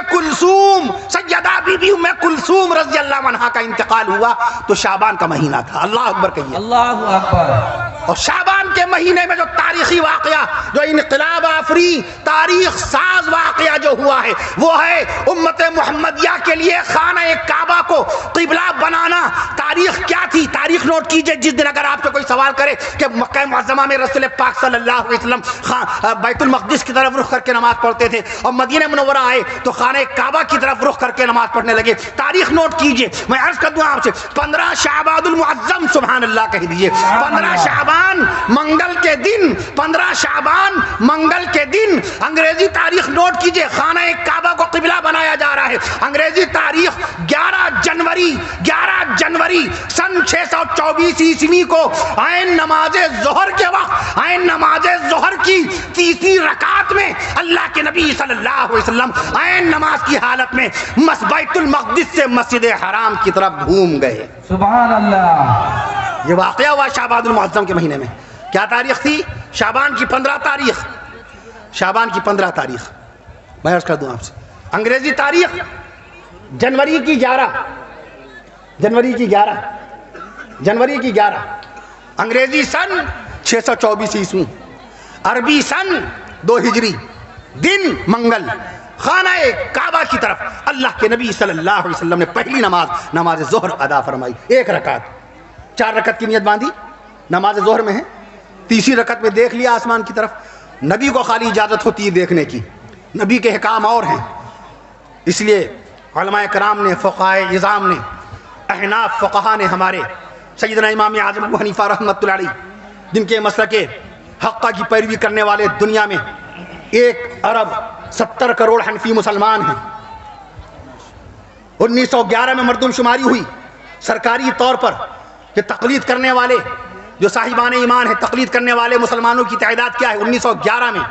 کلثوم رضی اللہ عنہا کا انتقال ہوا تو شعبان کا مہینہ تھا۔ اللہ اکبر کہیے، اللہ اکبر۔ اور شعبان کے مہینے میں جو تاریخی واقعہ، جو انقلاب آفری تاریخ ساز واقعہ جو ہوا ہے، وہ ہے امت محمدیہ کے لیے خانہ کعبہ کو قبلہ بنانا۔ تاریخ کیا تھی؟ تاریخ نوٹ کیجئے۔ جس دن اگر آپ سے کوئی سوال کرے کہ مکہ معظمہ میں رسول پاک صلی اللہ علیہ وسلم بیت المقدس کی طرف رخ کر کے نماز پڑھتے تھے اور مدینہ منورہ آئے تو خانہ کعبہ کی طرف رخ کر کے نماز پڑھنے لگے، تاریخ نوٹ کیجئے۔ میں عرض کر دوں آپ سے، 15 شعبان المعظم، سبحان اللہ کہہ دیجئے، 15 شعبان منگل کے دن، 15 شعبان منگل کے دن انگریزی تاریخ نوٹ کیجئے، خانہ کعبہ کو قبلہ بنایا جا رہا ہے۔ انگریزی تاریخ 11 جنوری سن 624 عیسوی کو عین نماز ظہر کے وقت، عین نماز ظہر کی تیسری رکعت میں اللہ کے نبی صلی اللہ علیہ وسلم عین نماز کی حالت میں بیت المقدس سے مسجد حرام کی طرف گھوم گئے۔ سبحان اللہ۔ یہ واقعہ ہوا شعبان المعظم کے مہینے میں۔ کیا تاریخ تھی؟ شعبان کی 15 تاریخ، شعبان کی 15 تاریخ۔ میں عرض کر دوں آپ سے، انگریزی تاریخ جنوری کی 11 انگریزی سن 624 عیسوی، عربی سن 2 ہجری، دن منگل، خانہ کعبہ کی طرف اللہ کے نبی صلی اللہ علیہ وسلم نے پہلی نماز ظہر ادا فرمائی، 1 رکعت، 4 رکعت کی نیت باندھی، نماز ظہر میں ہے، تیسری رکعت میں دیکھ لیا آسمان کی طرف۔ نبی کو خالی اجازت ہوتی ہے دیکھنے کی، نبی کے احکام اور ہیں، اس لیے علماء کرام نے، فقہائے نظام نے، احناف فقہا نے، ہمارے سیدنا امام اعظم ابو حنیفہ رحمۃ اللہ علیہ، جن کے مسلک حقہ کی پیروی کرنے والے دنیا میں 1 ارب 70 کروڑ حنفی مسلمان ہیں۔ 1911 میں مردم شماری ہوئی سرکاری طور پر کہ تقلید کرنے والے جو صاحبان ایمان ہیں، تقلید کرنے والے مسلمانوں کی تعداد کیا ہے؟ 1911 میں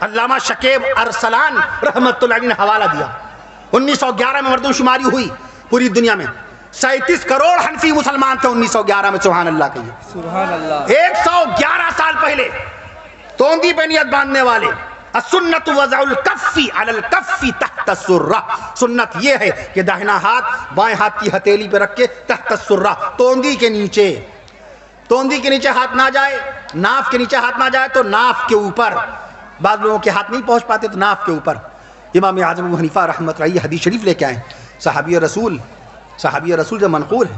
علامہ شکیب ارسلان رحمۃ اللہ علیہ نے حوالہ دیا، 1911 میں مردم شماری ہوئی پوری دنیا میں 37 کروڑ حنفی مسلمان تھے 1911 میں، سبحان اللہ کہیے، سبحان اللہ۔ 111 سال پہلے توندی پہ نیت باندھنے والے، السنت وضع الکف علی الکف تحت السرہ، سنت یہ ہے کہ داہنا ہاتھ بائیں ہاتھ کی ہتھیلی پہ رکھ کے تحت السرہ، توندی کے نیچے ہاتھ نہ جائے، ناف کے نیچے ہاتھ نہ جائے تو ناف کے اوپر، بعض لوگوں کے ہاتھ نہیں پہنچ پاتے تو ناف کے اوپر۔ امام اعظم ابو حنیفہ رحمۃ اللہ علیہ حدیث شریف لے کے آئے، صحابی رسول جو منقول ہے،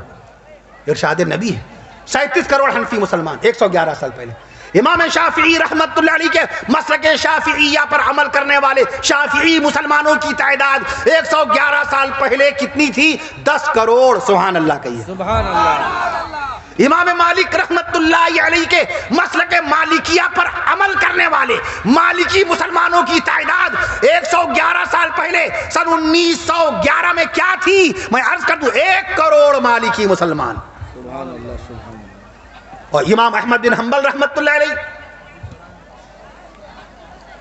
ارشاد نبی ہے، 37 کروڑ حنفی مسلمان 111 سال پہلے۔ امام شافعی رحمت اللہ علیہ کے مسلک شافعیہ پر عمل کرنے والے شافعی مسلمانوں کی تعداد 111 سال پہلے کتنی تھی؟ 10 کروڑ، سبحان اللہ کہیے، سبحان اللہ۔ امام مالک رحمت اللہ علیہ کے مسلک مالکیہ پر عمل کرنے والے مالکی مسلمانوں کی تعداد 111 سال پہلے سن 1911 میں کیا تھی؟ میں عرض کر دوں 1 کروڑ مالکی مسلمان۔ سبحان اللہ، سبحان اللہ۔ اور امام احمد بن حنبل رحمت اللہ علیہ،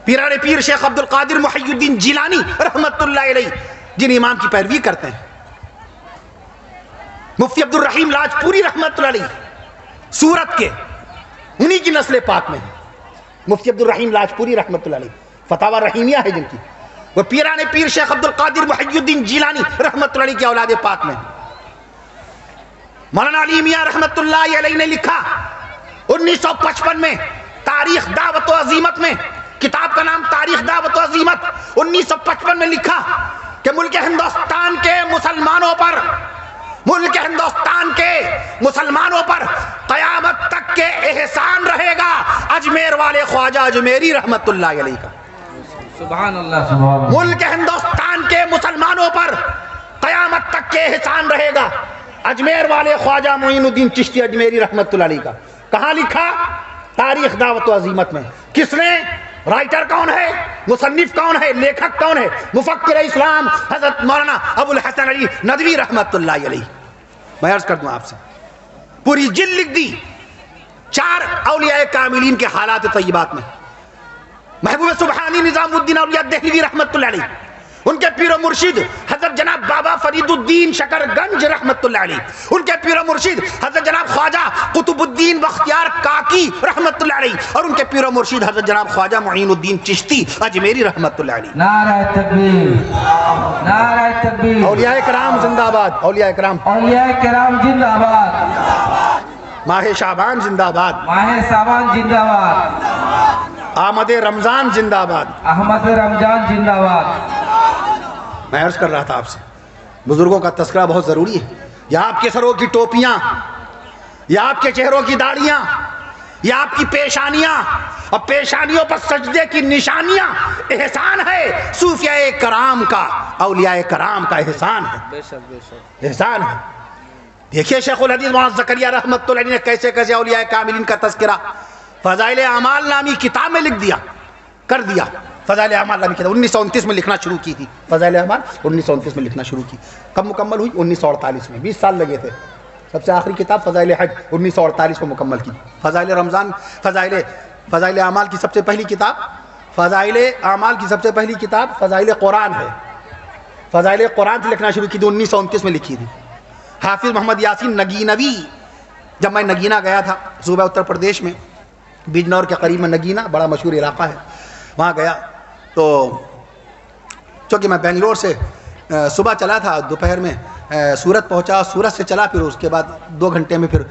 پیران پیر شیخ عبد القادر محی الدین جیلانی رحمت اللہ علیہ، جن امام کی پیروی کرتے ہیں، مفتی عبد الرحیم لاجپوری رحمت اللہ علیہ، سورت کے انہی کی نسل پاک میں ہیں، مفتی عبد الرحیم لاجپوری رحمت اللہ علیہ، فتاوی رحیمیہ ہے جن کی، وہ پیران پیر شیخ عبد القادر محی الدین جیلانی رحمت اللہ علیہ کی اولاد پاک میں۔ مولانا علی میاں رحمت اللہ علیہ نے لکھا 1955 میں تاریخ دعوت و عزیمت میں، کتاب کا نام تاریخ دعوت و عزیمت، 1955 میں لکھا کہ ملک ہندوستان کے مسلمانوں پر، ملک ہندوستان کے مسلمانوں پر قیامت تک کے احسان رہے گا اجمیر والے خواجہ اجمیری رحمت اللہ علیہ کا۔ سبحان اللہ سبحان اللہ۔ ملک ہندوستان کے مسلمانوں پر قیامت تک کے احسان رہے گا اجمیر والے خواجہ معین الدین چشتی اجمیری رحمت اللہ علیہ کا۔ کہاں لکھا؟ تاریخ دعوت و عزیمت میں۔ کس نے؟ رائٹر کون ہے؟ مصنف کون ہے؟ لیکھک کون ہے؟ مفکر اسلام حضرت مولانا ابو الحسن علی ندوی رحمت اللہ علیہ۔ میں عرض کر دوں آپ سے، پوری جلد لکھ دی 4 اولیاء کاملین کے حالات طیبات میں۔ محبوب سبحانی نظام الدین اولیاء دہلوی رحمت اللہ علیہ، ان کے پیر و مرشد حضرت جناب بابا فرید الدین شکر گنج رحمت اللہ علیہ، ان کے پیر و مرشد حضرت جناب خواجہ قطب الدین بختیار کاکی رحمت اللہ علیہ، اور ان کے پیر و مرشد حضرت جناب خواجہ معین الدین چشتی اجمیری رحمت اللہ علیہ۔ نعرہ تکبیر، نعرہ تکبیر۔ اولیاء کرام زندہ آباد، اولیاء کرام، اولیاء کرام زندہ آباد، ماہ شعبان زندہ آباد، ماہ ساون زندہ آباد، آمد رمضان زندہ آباد۔ احمد رمضان زندہ آباد۔ میں عرض کر رہا تھا آپ سے، بزرگوں کا تذکرہ بہت ضروری ہے۔ یا آپ کے سروں کی ٹوپیاں، یا آپ کے چہروں کی داڑیاں، یا آپ کی پیشانیاں اور پیشانیوں پر سجدے کی نشانیاں احسان ہے صوفیاء کرام کا، اولیاء کرام کا احسان ہے، احسان ہے۔ دیکھیے شیخ الحدیث مولانا زکریا رحمت اللہ علیہ نے کیسے کیسے اولیاء کاملین کا تذکرہ فضائل اعمال نامی کتاب میں لکھ دیا، کر دیا۔ فضائل اعمال نامی کتاب 1929 میں لکھنا شروع کی تھی، فضائل اعمال 1929 میں لکھنا شروع کی۔ کب مکمل ہوئی؟ 1948 میں، 20 سال لگے تھے۔ سب سے آخری کتاب فضائل حج 1948 میں مکمل کی۔ فضائل رمضان، فضائل اعمال کی سب سے پہلی کتاب، فضائل اعمال کی سب سے پہلی کتاب فضائل قرآن ہے۔ فضائل قرآن سے لکھنا شروع کی تھی، 1929 میں لکھی تھی۔ حافظ محمد یاسین نگینوی، جب میں نگینا گیا تھا صوبہ اتر پردیش میں، بجنور کے قریب میں نگینا بڑا مشہور علاقہ ہے، وہاں گیا تو چونکہ میں بنگلور سے صبح چلا تھا، دوپہر میں سورت پہنچا، سورت سے چلا، پھر اس کے بعد 2 گھنٹے میں پھر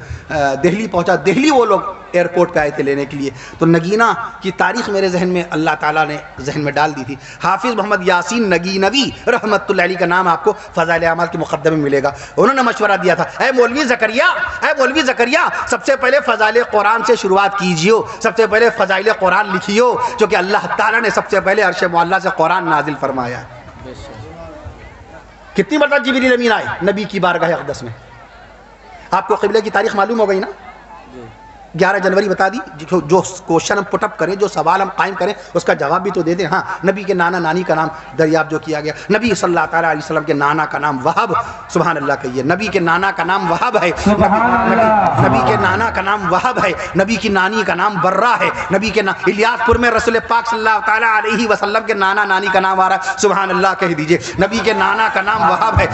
دہلی پہنچا۔ دہلی وہ لوگ ایئرپورٹ پہ آئے تھے لینے کے لیے، تو نگینا کی تاریخ میرے ذہن میں اللہ تعالیٰ نے ذہن میں ڈال دی تھی۔ حافظ محمد یاسین نگینوی رحمت اللہ علیہ کا نام آپ کو فضائل اعمال کے مقدمے میں ملے گا۔ انہوں نے مشورہ دیا تھا، اے مولوی زکریا، اے مولوی زکریا، سب سے پہلے فضائل قرآن سے شروعات کیجیو، سب سے پہلے فضائل قرآن لکھیو، کیونکہ اللہ تعالیٰ نے سب سے پہلے عرش معلیٰ سے قرآن نازل فرمایا ہے۔ کتنی مرتبہ جبریل امین آئے نبی کی بارگاہ اقدس میں؟ آپ کو قبلے کی تاریخ معلوم ہو گئی نا؟ 11 جنوری بتا دی۔ جو کوشچن ہم پٹ اپ کریں، جو سوال ہم قائم کریں، اس کا جواب بھی تو دے دیں۔ ہاں، نبی کے نانا نانی کا نام دریافت جو کیا گیا، نبی صلی اللہ تعالیٰ علیہ وسلم کے نانا کا نام وہب، سبحان اللہ کہیے، نبی کے نانا کا نام وہب ہے، نبی کے نانا کا نام وہب ہے، نبی کی نانی کا نام برہ ہے، نبی کے الیاس پور میں رسول پاک صلی اللہ تعالیٰ علیہ وسلم کے نانا نانی کا نام آ رہا ہے، سبحان اللہ کہہ دیجئے، نبی کے نانا کا نام وہب ہے۔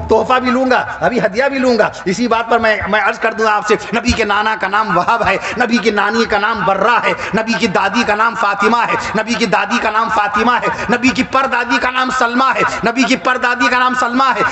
تحفہ بھی لوں گا، ابھی ہدیہ بھی لوں گا، اسی بات پر میں عرض کر دوں آپ سے، نبی کے نانا کا نام وہب ہے، نبی کی نانی کا نام برہ ہے، نبی کی دادی کا نام فاطمہ ہے، نبی کی دادی کا نام فاطمہ ہے، نبی کی پردادی کا نام سلمہ ہے، نبی کی پردادی کا نام سلمہ ہے،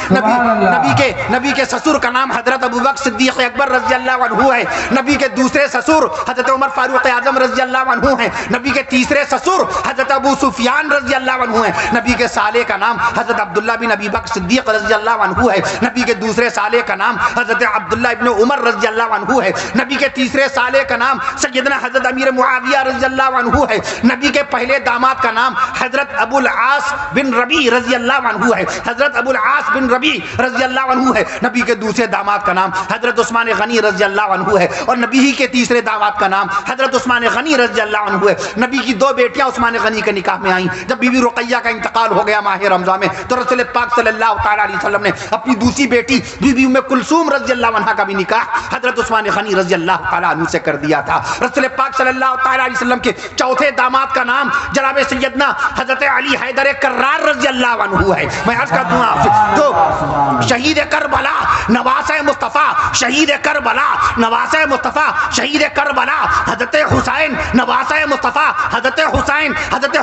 نبی کے سسر کا نام حضرت ابوبکر صدیق اکبر رضی اللہ عنہ ہے، نبی کے دوسرے سسر حضرت عمر فاروق اعظم رضی اللہ عنہ ہیں، نبی کے تیسرے سسر حضرت ابو سفیان رضی اللہ عنہ ہیں، نبی کے سالے کا نام حضرت عبداللہ بن ابی بکر صدیق رضی اللہ عنہ ہے، نبی کے دوسرے سالے کا نام حضرت عبداللہ ابن عمر رضی اللہ عنہ ہے، نبی کے تیسرے سالے کا نام سیدنا حضرت امیر معاویہ رضی اللہ عنہ ہے، نبی کے پہلے داماد کا نام حضرت ابو العاص بن ربیع رضی اللہ عنہ ہے، حضرت ابو العاص بن ربیع رضی اللہ عنہ ہے، نبی کے دوسرے داماد کا نام حضرت عثمان غنی رضی اللہ عنہ ہے، اور نبی ہی کے تیسرے داماد کا نام حضرت عثمان غنی رضی اللہ عنہ ہے۔ نبی کی 2 بیٹیاں عثمان غنی کے نکاح میں آئیں، جب بی بی رقیہ کا انتقال ہو گیا ماہ رمضان میں، تو رسول پاک صلی اللہ تعالیٰ علیہ وسلم نے اپنی دوسری بیٹی بی بی ام کلثوم رضی اللہ عنہ کا بھی نکاح حضرت عثمان غنی رضی اللہ تعالیٰ عنہ سے کر دیا تھا۔ رسول پاک صلی اللہ تعالیٰ علیہ وسلم کے چوتھے داماد کا نام جناب سیدنا حضرت علی حیدر کرار رضی اللہ عنہ ہے۔ میں عرض کرتا ہوں آپ سے، جو شہید کربلا نواسہ مصطفیٰ، شہید کربلا نواسہ مصطفیٰ، شہید کربلا حضرت حسین نواسہ مصطفیٰ، حضرت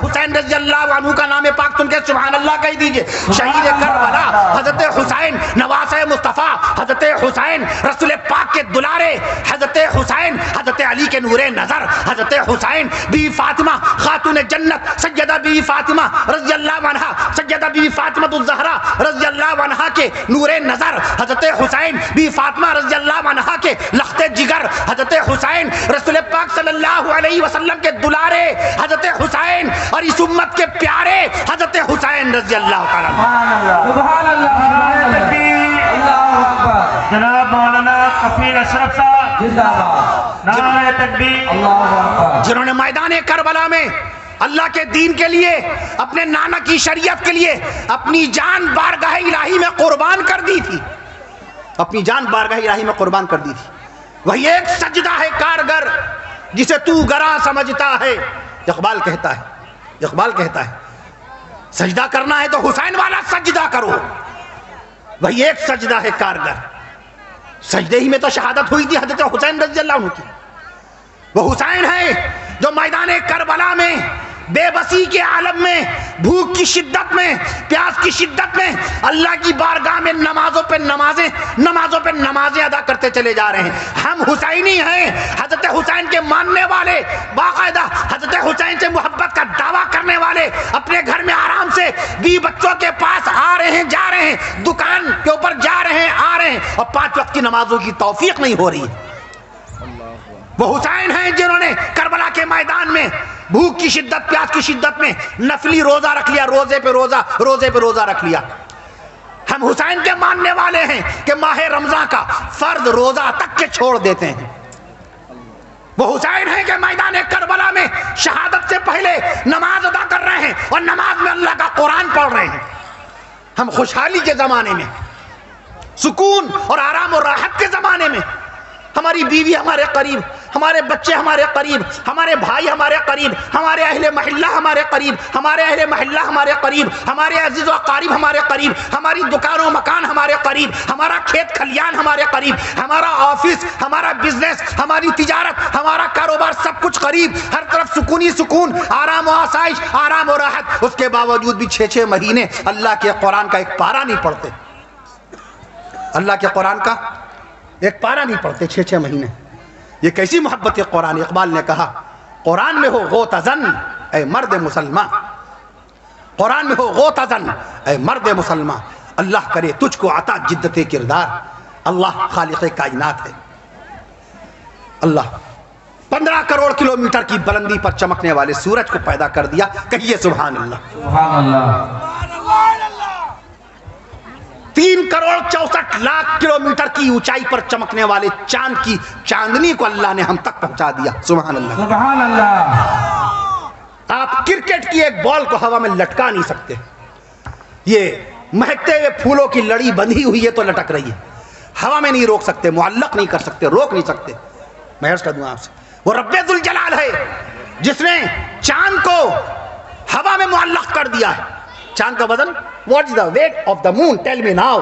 حسین رضی اللہ عنہ کا نام پاک سن کے سبحان اللہ کہہ دیجئے۔ شہید کربلا حضرت حسین نواسہ مصطفیٰ، حضرت حسین رسول پاک کے دلارے، حضرت حسین حضرت علی کے نور نظر، حضرت حسین بی فاطمہ خاتون جنت سیدہ بی فاطمہ رضی اللہ عنہا، سیدہ بی فاطمہ الزہرا رضی اللہ عنہا کے نور نظر، حضرت حسین بی فاطمہ رضی اللہ عنہا کے لخت جگر، حضرت حسین رسول پاک صلی اللہ علیہ وسلم کے دلارے، حضرت حسین اور اس امت کے پیارے حضرت حسین رضی اللہ تعالیٰ عنہ۔ سبحان اللہ، اللہ اکبر، جناب مولانا کفیل اشرف صاحب زندہ باد، نعرہ تکبیر، اللہ اکبر، جنہوں نے میدان کربلا میں اللہ کے دین کے لیے، اپنے نانا کی شریعت کے لیے اپنی جان بارگاہ الہی میں قربان کر دی تھی، اپنی جان بارگاہ الہی میں قربان کر دی تھی۔ وہی ایک سجدہ ہے کارگر جسے تو گراں سمجھتا ہے، اقبال کہتا ہے، اقبال کہتا ہے سجدہ کرنا ہے تو حسین والا سجدہ کرو، وہی ایک سجدہ ہے کارگر۔ سجدے ہی میں تو شہادت ہوئی تھی حضرت حسین رضی اللہ عنہ کی۔ وہ حسین ہے جو میدان کربلا میں بے بسی کے عالم میں، بھوک کی شدت میں، پیاس کی شدت میں اللہ کی بارگاہ میں نمازوں پہ نمازیں ادا کرتے چلے جا رہے ہیں۔ ہم حسینی ہیں، حضرت حسین کے ماننے والے، باقاعدہ حضرت حسین سے محبت کا دعویٰ کرنے والے، اپنے گھر میں آرام سے بی بچوں کے پاس آ رہے ہیں، جا رہے ہیں، دکان کے اوپر جا رہے ہیں، آ رہے ہیں، اور 5 وقت کی نمازوں کی توفیق نہیں ہو رہی ہے۔ وہ حسین ہیں جنہوں نے کربلا کے میدان میں بھوک کی شدت، پیاس کی شدت میں نفلی روزہ رکھ لیا، روزے پہ روزہ رکھ لیا۔ ہم حسین کے ماننے والے ہیں کہ ماہ رمضان کا فرض روزہ تک کے چھوڑ دیتے ہیں۔ وہ حسین ہیں کہ میدان کربلا میں شہادت سے پہلے نماز ادا کر رہے ہیں اور نماز میں اللہ کا قرآن پڑھ رہے ہیں۔ ہم خوشحالی کے زمانے میں، سکون اور آرام اور راحت کے زمانے میں، ہماری بیوی ہمارے قریب، ہمارے بچے ہمارے قریب، ہمارے بھائی ہمارے قریب، ہمارے اہل محلہ ہمارے قریب، ہمارے اہل محلہ ہمارے قریب، ہمارے عزیز و اقارب ہمارے قریب، ہماری دکان و مکان ہمارے قریب، ہمارا کھیت کھلیان ہمارے قریب، ہمارا آفس، ہمارا بزنس، ہماری تجارت، ہمارا کاروبار، سب کچھ قریب، ہر طرف سکون ہی سکون، آرام و آسائش، آرام و راحت۔ اس کے باوجود بھی 6 مہینے اللہ کے قرآن کا ایک پارہ نہیں پڑھتے، اللہ کے قرآن کا ایک پارہ نہیں پڑھتے 6 مہینے۔ یہ کیسی محبت ہے قرآن؟ اقبال نے کہا قرآن میں ہو غوطہ زن اے مرد مسلمان، قرآن میں ہو غوطہ زن اے مرد مسلمان، اللہ کرے تجھ کو عطا جدت کردار، اللہ خالق کائنات ہے۔ اللہ 15 کروڑ کلومیٹر کی بلندی پر چمکنے والے سورج کو پیدا کر دیا، کہیے سبحان اللہ۔ سبحان اللہ، 3 کروڑ 64 لاکھ کلومیٹر کی اونچائی پر چمکنے والے چاند کی چاندنی کو اللہ نے ہم تک پہنچا دیا، سبحان اللہ۔ سبحان اللہ، آپ کرکٹ کی ایک بال کو ہوا میں لٹکا نہیں سکتے، یہ مہکتے ہوئے پھولوں کی لڑی بندھی ہوئی ہے تو لٹک رہی ہے، ہوا میں نہیں روک سکتے، معلق نہیں کر سکتے، روک نہیں سکتے۔ میں عرض کر دوں آپ سے، وہ رب ذوالجلال ہے جس نے چاند کو ہوا میں معلق کر دیا ہے۔ چاند کا وزن، what is the weight of the moon? Tell me now.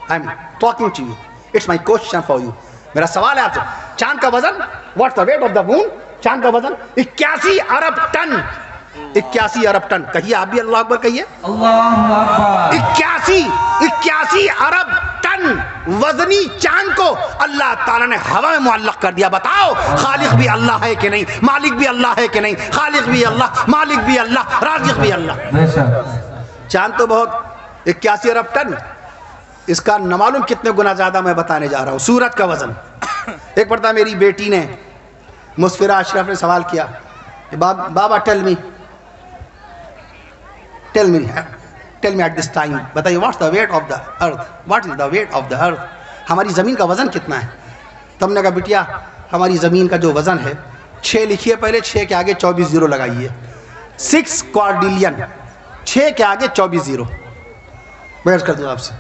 I'm talking to you. It's my question for you. میرا سوال ہے آپ سے، چاند کا وزن، what's the weight of the moon? چاند کا وزن 81 ارب ٹن، 81 ارب ٹن، کہیے آپ بھی اللہ اکبر کہیے۔ اللہ اکبر، 81 ارب ٹن وزنی چاند کو اللہ تعالیٰ نے ہوا میں معلق کر دیا۔ بتاؤ خالق بھی اللہ ہے کہ نہیں، مالک بھی اللہ ہے کہ نہیں؟ خالق بھی اللہ، مالک بھی اللہ، رازق بھی اللہ۔ بے شک، چاند تو بہت، 81 ارب ٹن، اس کا نہ معلوم کتنے گنا زیادہ میں بتانے جا رہا ہوں۔ سورج کا وزن، ایک مرتبہ میری بیٹی نے، مسفرہ اشرف نے سوال کیا، بابا tell me at this time, بتائیے what's the weight of the earth, what is the weight of the earth, ہماری زمین کا وزن کتنا ہے؟ تم نے کہا بیٹیا ہماری زمین کا جو وزن ہے، 6 لکھیے پہلے، 6 کے آگے 24 زیرو لگائیے، 6 کوارڈیلین، 6 کے آگے 24 زیرو۔ بیٹھ کر دوں آپ سے،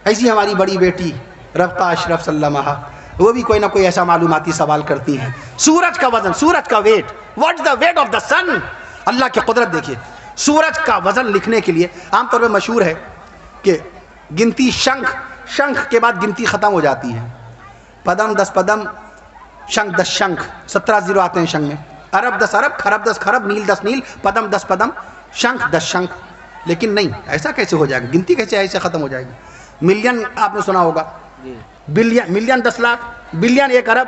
ایسی ہماری بڑی بیٹی رفتہ اشرف صلی اللہ علیہ، وہ بھی کوئی نہ کوئی ایسا معلوماتی سوال کرتی ہیں۔ سورج کا وزن، سورج کا weight, what is the weight of the sun? اللہ کی قدرت دیکھیے، سورج کا وزن لکھنے کے لیے عام طور پہ مشہور ہے کہ گنتی شنکھ کے بعد گنتی ختم ہو جاتی ہے، پدم 10 پدم، شنکھ 10 شنکھ، 17 زیرو آتے ہیں شنکھ میں، ارب 10 ارب، خرب 10 خرب، نیل 10 نیل، پدم 10 پدم، شنکھ 10 شنکھ۔ لیکن نہیں، ایسا کیسے ہو جائے گا؟ گنتی کیسے ایسے ختم ہو جائے گی؟ ملین آپ نے سنا ہوگا، ملین 10 لاکھ، بلین 1 ارب،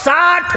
60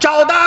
14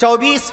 24।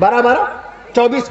12 24।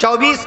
24।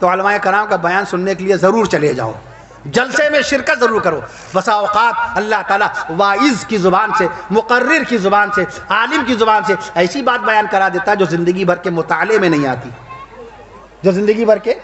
تو علماء کرام کا بیان سننے کے لیے ضرور چلے جاؤ، جلسے میں شرکت ضرور کرو. بسا اوقات اللہ تعالیٰ واعظ کی زبان سے، مقرر کی زبان سے، عالم کی زبان سے ایسی بات بیان کرا دیتا ہے جو زندگی بھر کے مطالعے میں نہیں آتی، جو زندگی بھر کے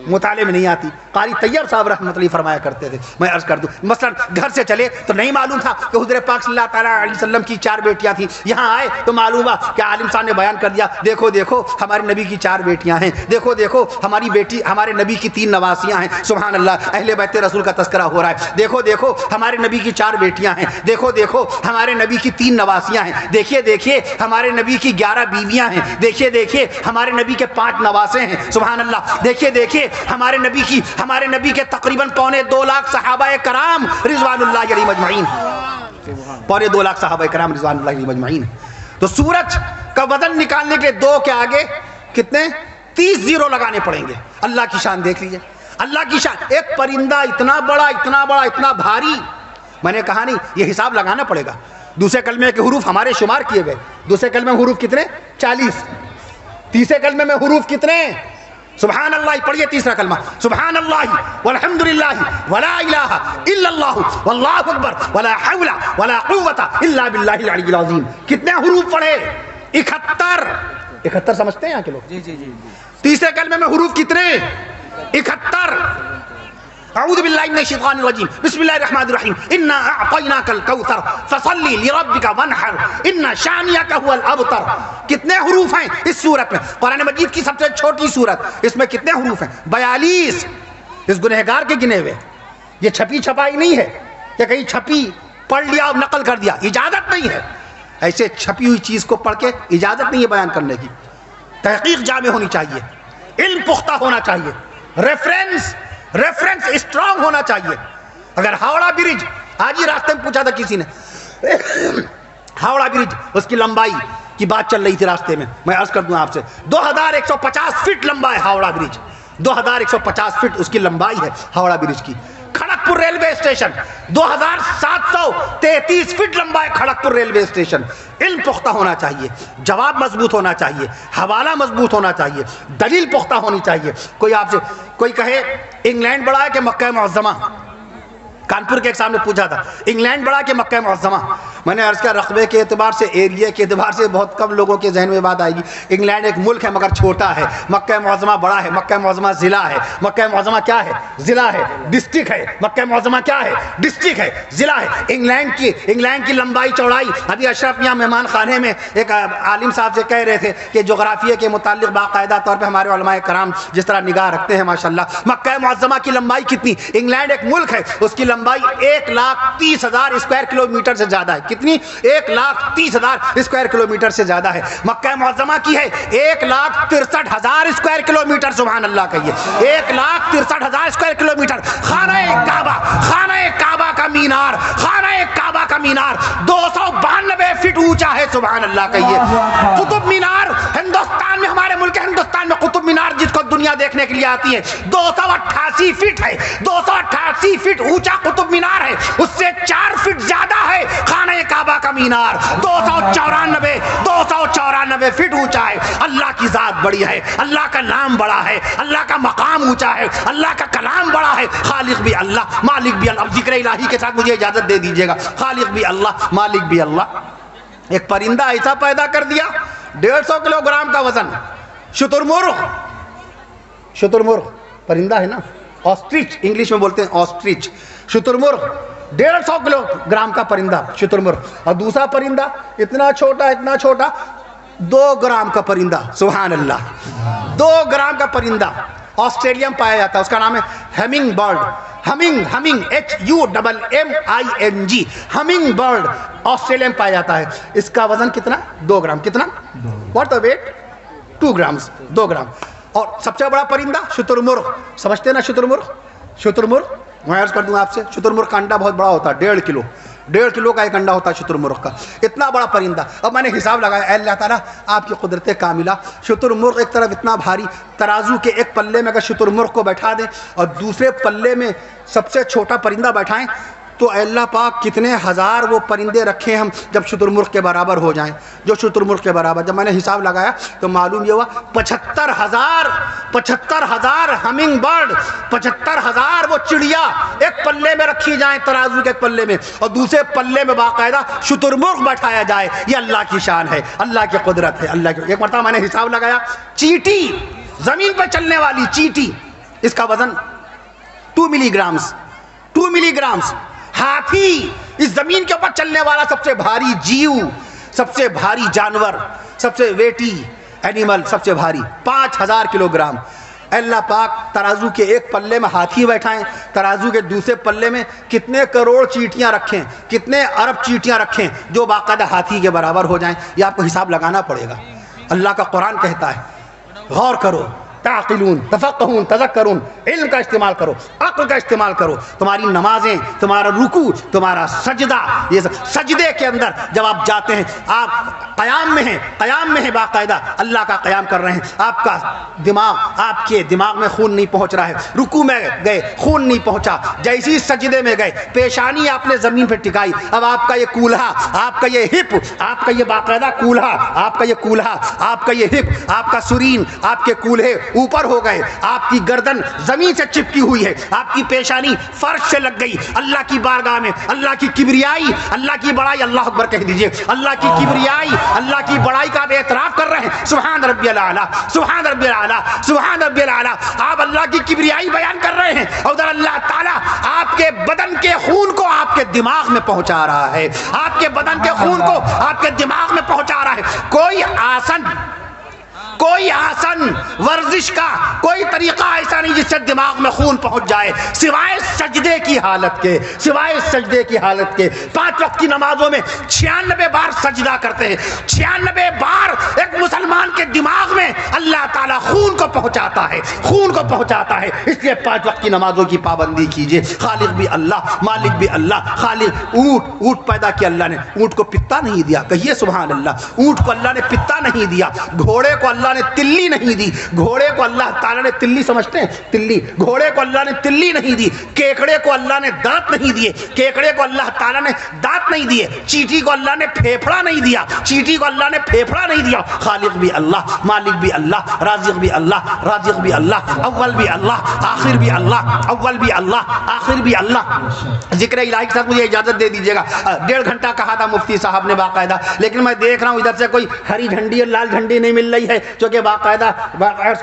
مطالعے میں نہیں آتی. قاری طیب صاحب رحمۃ اللہ فرمایا کرتے تھے، میں عرض کر دوں، مثلا گھر سے چلے تو نہیں معلوم تھا کہ حضور پاک صلی اللہ تعالیٰ علیہ وسلم کی 4 بیٹیاں تھیں. یہاں آئے تو معلوم ہوا کہ عالم صاحب نے بیان کر دیا، دیکھو دیکھو ہمارے نبی کی 4 بیٹیاں ہیں، دیکھو دیکھو ہماری بیٹی ہمارے نبی کی 3 نواسیاں ہیں. سبحان اللہ، اہل بیت رسول کا تذکرہ ہو رہا ہے. دیکھو دیکھو ہمارے نبی کی 4 بیٹیاں ہیں، دیکھو دیکھو ہمارے نبی کی 3 نواسیاں ہیں، دیکھیے دیکھیے ہمارے نبی کی 11 بیویاں ہیں، دیکھیے دیکھیے ہمارے نبی کے 5 نواسے ہیں. سبحان اللہ، دیکھیے دیکھیے ہمارے نبی کے تقریباً 2.25 لاکھ صحابہ کرام رضوان اللہ علیہ مجمعین، 2.25 لاکھ صحابہ کرام رضوان اللہ علیہ مجمعین. تو سورج کا وزن نکالنے کے 2 کے آگے کتنے 30 زیرو لگانے پڑیں گے. اللہ کی شان دیکھ لیجئے، اللہ کی شان. ایک پرندہ اتنا بڑا اتنا بڑا اتنا بھاری، میں نے کہا نہیں یہ حساب لگانا پڑے گا. دوسرے کلمے کے حروف ہمارے شمار کیے گئے، دوسرے کلمے میں حروف کتنے 40، تیسرے کلمے میں حروف کتنے، سبحان اللہ پڑھیے تیسرا کلمہ، سبحان اللہ والحمدللہ ولا الہ الا اللہ واللہ اکبر ولا حول ولا قوت الا باللہ العلی العظیم. کتنے حروف پڑھے 71 سمجھتے ہیں یہاں کے لوگ؟ جی. تیسرے کلمے میں حروف کتنے 71. اعوذ باللہ من الشیطان الرجیم، بسم اللہ الرحمن الرحیم، انا اعطیناک الکوثر فصلی لربک وانحر ان شانئک هو الابتر. کتنے حروف ہیں اس سورت میں؟ قرآن مجید کی سب سے چھوٹی سورت، اس میں کتنے حروف ہیں 42. اس گنہگار کے گنے ہوئے. یہ چھپی چھپائی نہیں ہے کہ کہیں چھپی پڑھ لیا اور نقل کر دیا، اجازت نہیں ہے. ایسے چھپی ہوئی چیز کو پڑھ کے اجازت نہیں ہے بیان کرنے کی. تحقیق جامع ہونی چاہیے، علم پختہ ہونا چاہیے، ریفرنس اسٹرانگ ہونا چاہیے. اگر ہاوڑا برج، آج ہی راستے میں پوچھا تھا کسی نے، ہاوڑا برج اس کی لمبائی کی بات چل رہی تھی راستے میں عرض کر دوں آپ سے 2150 فٹ لمبا ہے ہاوڑا برج، 2150 فٹ اس کی لمبائی ہے ہاوڑا برج کی. کھڑگپور ریلوے اسٹیشن 2733 فٹ لمبا ہے کھڑگپور ریلوے اسٹیشن. علم پختہ ہونا چاہیے، جواب مضبوط ہونا چاہیے، حوالہ مضبوط ہونا چاہیے، دلیل پختہ ہونی چاہیے. کوئی آپ سے کوئی کہے انگلینڈ بڑا ہے کہ مکہ معظمہ؟ کانپور کے ایک سامنے پوچھا تھا انگلینڈ بڑا کہ مکہ معظمہ؟ میں نے عرض کیا رقبے کے اعتبار سے، ایریا کے اعتبار سے بہت کم لوگوں کے ذہن میں بات آئے گی. انگلینڈ ایک ملک ہے مگر چھوٹا ہے، مکہ معظمہ بڑا ہے. مکہ معظمہ ضلع ہے، مکہ معظمہ کیا ہے؟ ضلع ہے، ڈسٹرکٹ ہے. مکہ معظمہ کیا ہے؟ ڈسٹرکٹ ہے، ضلع ہے. انگلینڈ کی لمبائی چوڑائی، ابھی اشرف یہاں مہمان خانے میں ایک عالم صاحب سے کہہ رہے تھے کہ جغرافیہ کے متعلق باقاعدہ طور پہ ہمارے علماء کرام جس طرح نگاہ رکھتے ہیں ماشاءاللہ. مکہ معظمہ کی لمبائی کتنی؟ انگلینڈ ایک ملک ہے، اس کی لمبائی 1,30,000 اسکوائر کلومیٹر سے زیادہ ہے. کتنی؟ 1,30,000 اسکوائر کلومیٹر سے زیادہ ہے. مکہ معظمہ کی ہے 1,63,000 اسکوائر کلومیٹر. سبحان اللہ کہیے 1,63,000 اسکوائر کلومیٹر. خانہ کعبہ کا مینار، خانہ کعبہ کا مینار 292 فٹ اونچا ہے. سبحان اللہ کہیے. قطب مینار ہندوستان میں، ہمارے ملک ہندوستان میں قطب مینار جس کو دنیا دیکھنے کے لیے آتی ہے 288 فٹ ہے. 288 فٹ اونچا قطب مینار ہے، اس سے 4 فٹ زیادہ ہے خانہ کعبہ کا مینار. 294 فٹ اونچا ہے. اللہ کی ذات بڑی ہے، اللہ کا نام بڑا ہے، اللہ کا مقام اونچا ہے، اللہ کا کلام بڑا ہے. خالق بھی اللہ، مالک بھی اللہ. ذکر الہی کے ساتھ مجھے اجازت دے دیجیے گا. خالق بھی اللہ، مالک بھی اللہ. ایک پرندہ ایسا پیدا کر دیا 150 کلو گرام کا وزن. شترمرغ پرندہ ہے نا، آسٹرچ انگلش میں بولتے ہیں آسٹرچ. شترمرغ 150 کلو گرام کا پرندہ شترمرغ. اور دوسرا پرندہ اتنا چھوٹا 2 گرام کا پرندہ. سبحان اللہ، 2 گرام کا پرندہ آسٹریلیا میں پایا جاتا ہے. اس کا نام ہے hemming bird. Humming HUMMING humming bird Australia میں پایا جاتا ہے. اس کا وزن کتنا؟ 2 گرام. کتنا؟ What the weight? 2 grams. 2 gram. اور سب سے بڑا پرندہ شترمرغ. سمجھتے ہیں نا شترمرغ؟ میں عرض کر دوں آپ سے، شترمرغ کا انڈا بہت بڑا ہوتا ہے، 1.5 کلو کا ایک انڈا ہوتا ہے شترمرغ کا. اتنا بڑا پرندہ. اب میں نے حساب لگایا، اے اللہ تعالیٰ آپ کی قدرت کاملہ، شترمرغ ایک طرف اتنا بھاری، ترازو کے ایک پلے میں اگر شترمرغ کو بیٹھا دیں اور دوسرے پلے میں سب سے چھوٹا پرندہ بیٹھائیں تو اے اللہ پاک کتنے ہزار وہ پرندے رکھے ہم جب شتر مرغ کے برابر ہو جائیں، جو شتر مرغ کے برابر. جب میں نے حساب لگایا تو معلوم یہ ہوا 75,000 ہمنگ برڈ، 75,000 وہ چڑیا ایک پلے میں رکھی جائیں، ترازو کے ایک پلے میں، اور دوسرے پلے میں باقاعدہ شتر مرغ بٹھایا جائے. یہ اللہ کی شان ہے، اللہ کی قدرت ہے. اللہ کی ایک مرتبہ میں نے حساب لگایا، چیٹی زمین پہ چلنے والی چیٹی، اس کا وزن 2 ملی گرامز. ہاتھی اس زمین کے اوپر چلنے والا سب سے بھاری جیو، سب سے بھاری جانور، سب سے ویٹی اینیمل، سب سے بھاری 5,000 کلو گرام. اللہ پاک ترازو کے ایک پلے میں ہاتھی بیٹھائیں، ترازو کے دوسرے پلے میں کتنے کروڑ چیٹیاں رکھیں، کتنے ارب چیٹیاں رکھیں جو باقاعدہ ہاتھی کے برابر ہو جائیں. یہ آپ کو حساب لگانا پڑے گا. اللہ کا قرآن کہتا ہے غور کرو، تعقلون، تفقہون، تذکرون، علم کا استعمال کرو، عقل کا استعمال کرو. تمہاری نمازیں، تمہارا رکوع، تمہارا سجدہ، یہ سجدے کے اندر جب آپ جاتے ہیں، آپ قیام میں ہیں باقاعدہ اللہ کا قیام کر رہے ہیں، آپ کا دماغ، آپ کے دماغ میں خون نہیں پہنچ رہا ہے، رکوع میں گئے خون نہیں پہنچا، جیسی سجدے میں گئے پیشانی آپ نے زمین پہ ٹکائی، اب آپ کا یہ کولہا، آپ کا یہ ہپ، آپ کا یہ باقاعدہ کولہا، آپ کا یہ کولہا، آپ کا یہ ہپ، آپ کا سرین، آپ کے کولہے اوپر ہو گئے، آپ کی گردن زمین سے چپکی ہوئی ہے، آپ کی پیشانی فرش سے لگ گئی. اللہ کی بارگاہ میں اللہ کی کبریائی، اللہ کی بڑائی، اللہ اکبر کہہ دیجئے، اللہ کی کبریائی، اللہ کی بڑائی کا آپ اعتراف کر رہے ہیں. سبحان ربی الاعلیٰ، سبحان ربی الاعلیٰ، سبحان ربی الاعلیٰ. آپ اللہ کی کبریائی بیان کر رہے ہیں اور ادھر اللہ تعالیٰ آپ کے بدن کے خون کو آپ کے دماغ میں پہنچا رہا ہے، آپ کے بدن کے خون کو آپ کے دماغ میں پہنچا رہا ہے. کوئی آسن ورزش کا کوئی طریقہ ایسا نہیں جس سے دماغ میں خون پہنچ جائے سوائے سجدے کی حالت کے، سوائے سجدے کی حالت کے. 5 وقت کی نمازوں میں 96 بار سجدہ کرتے ہیں، 96 بار ایک مسلمان کے دماغ میں اللہ تعالیٰ خون کو پہنچاتا ہے، خون کو پہنچاتا ہے. اس لیے 5 وقت کی نمازوں کی پابندی کیجیے. خالق بھی اللہ، مالک بھی اللہ. خالق اونٹ پیدا کیا اللہ نے، اونٹ کو پتا نہیں دیا، کہیے سبحان اللہ. اونٹ کو اللہ نے پتا نہیں دیا، گھوڑے کو اللہ نے تلی نہیں دی، گھوڑے کو اللہ تعالیٰ نے تلی، سمجھتے ہیں تلی، گھوڑے کو اللہ نے تلی نہیں دی. کیکڑے کو اللہ نے دانت نہیں دیے، کیکڑے کو اللہ تعالیٰ نے دانت نہیں دیے. چیٹی کو اللہ نے پھیپھڑا نہیں دیا، چیٹی کو اللہ نے پھیپھڑا نہیں دیا. خالق بھی اللہ، مالک بھی اللہ، رازق بھی اللہ، رازق بھی اللہ، اول بھی اللہ، آخر بھی اللہ، اول بھی اللہ، آخر بھی اللہ. ذکر الہی کے ساتھ مجھے اجازت دے دیجیے گا. 1.5 گھنٹہ کہا تھا مفتی صاحب نے باقاعدہ، لیکن میں دیکھ رہا ہوں ادھر سے کوئی ہری جھنڈی اور لال جھنڈی نہیں مل رہی ہے، جو کہ باقاعدہ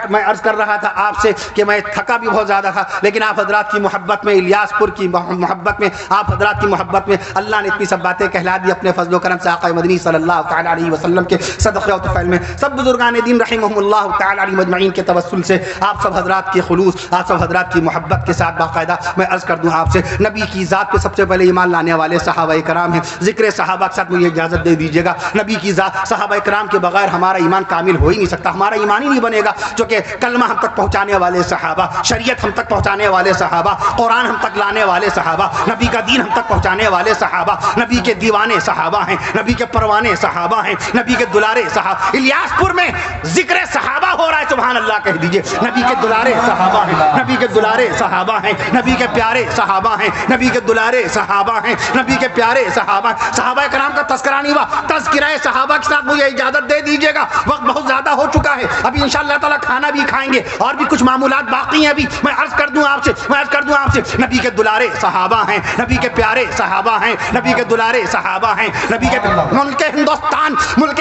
میں عرض کر رہا تھا آپ سے کہ میں تھکا بھی بہت زیادہ تھا، لیکن آپ حضرات کی محبت میں، الیاس پور کی محبت میں، آپ حضرات کی محبت میں اللہ نے اتنی سب باتیں کہلا دی اپنے فضل و کرم سے. آقا مدنی صلی اللہ تعالی علیہ وسلم کے صدقے و طفیل میں سب بزرگان دین رحمہم اللہ تعالی علیہ مجمعین کے توسل سے آپ سب حضرات کے خلوص، آپ سب حضرات کی محبت کے ساتھ باقاعدہ میں عرض کر دوں آپ سے، نبی کی ذات پہ سب سے پہلے ایمان لانے والے صحابہ کرام ہیں. ذکر صحابہ کے ساتھ مجھے اجازت دے دیجیے گا. نبی کی ذات، صحابہ کرام کے بغیر ہمارا ایمان کامل ہو ہی نہیں سکتا، ہمارا ایمان ہی نہیں بنے گا. جو کہ کلمہ ہم تک پہنچانے والے صحابہ، شریعت ہم تک پہنچانے والے صحابہ، قرآن ہم تک لانے والے صحابہ، نبی کا دین ہم تک پہنچانے والے صحابہ، نبی کے دیوانے صحابہ ہیں، نبی کے پروانے صحابہ ہیں، نبی کے دلارے صحابہ. الیاس پور میں ذکر صحابہ ہو رہا ہے، سبحان اللہ کہہ دیجئے. نبی کے دلارے صحابہ ہیں، نبی کے دلارے صحابہ ہیں، نبی کے پیارے صحابہ ہیں، نبی کے دلارے صحابہ ہیں، نبی کے پیارے صحابہ. صحابہ کرام کا تذکرہ نہیں ہوا، تذکرہ صحابہ کے ساتھ مجھے اجازت دے دیجیے گا. وقت بہت زیادہ ہو چکا ہے، ابھی انشاءاللہ تعالیٰ کھانا بھی کھائیں گے اور بھی کچھ معمولات باقی ہیں. ابھی میں عرض کر دوں آپ سے نبی کے دلارے صحابہ ہیں، نبی کے پیارے صحابہ ہیں، نبی کے دلارے صحابہ ہیں، نبی کے ملک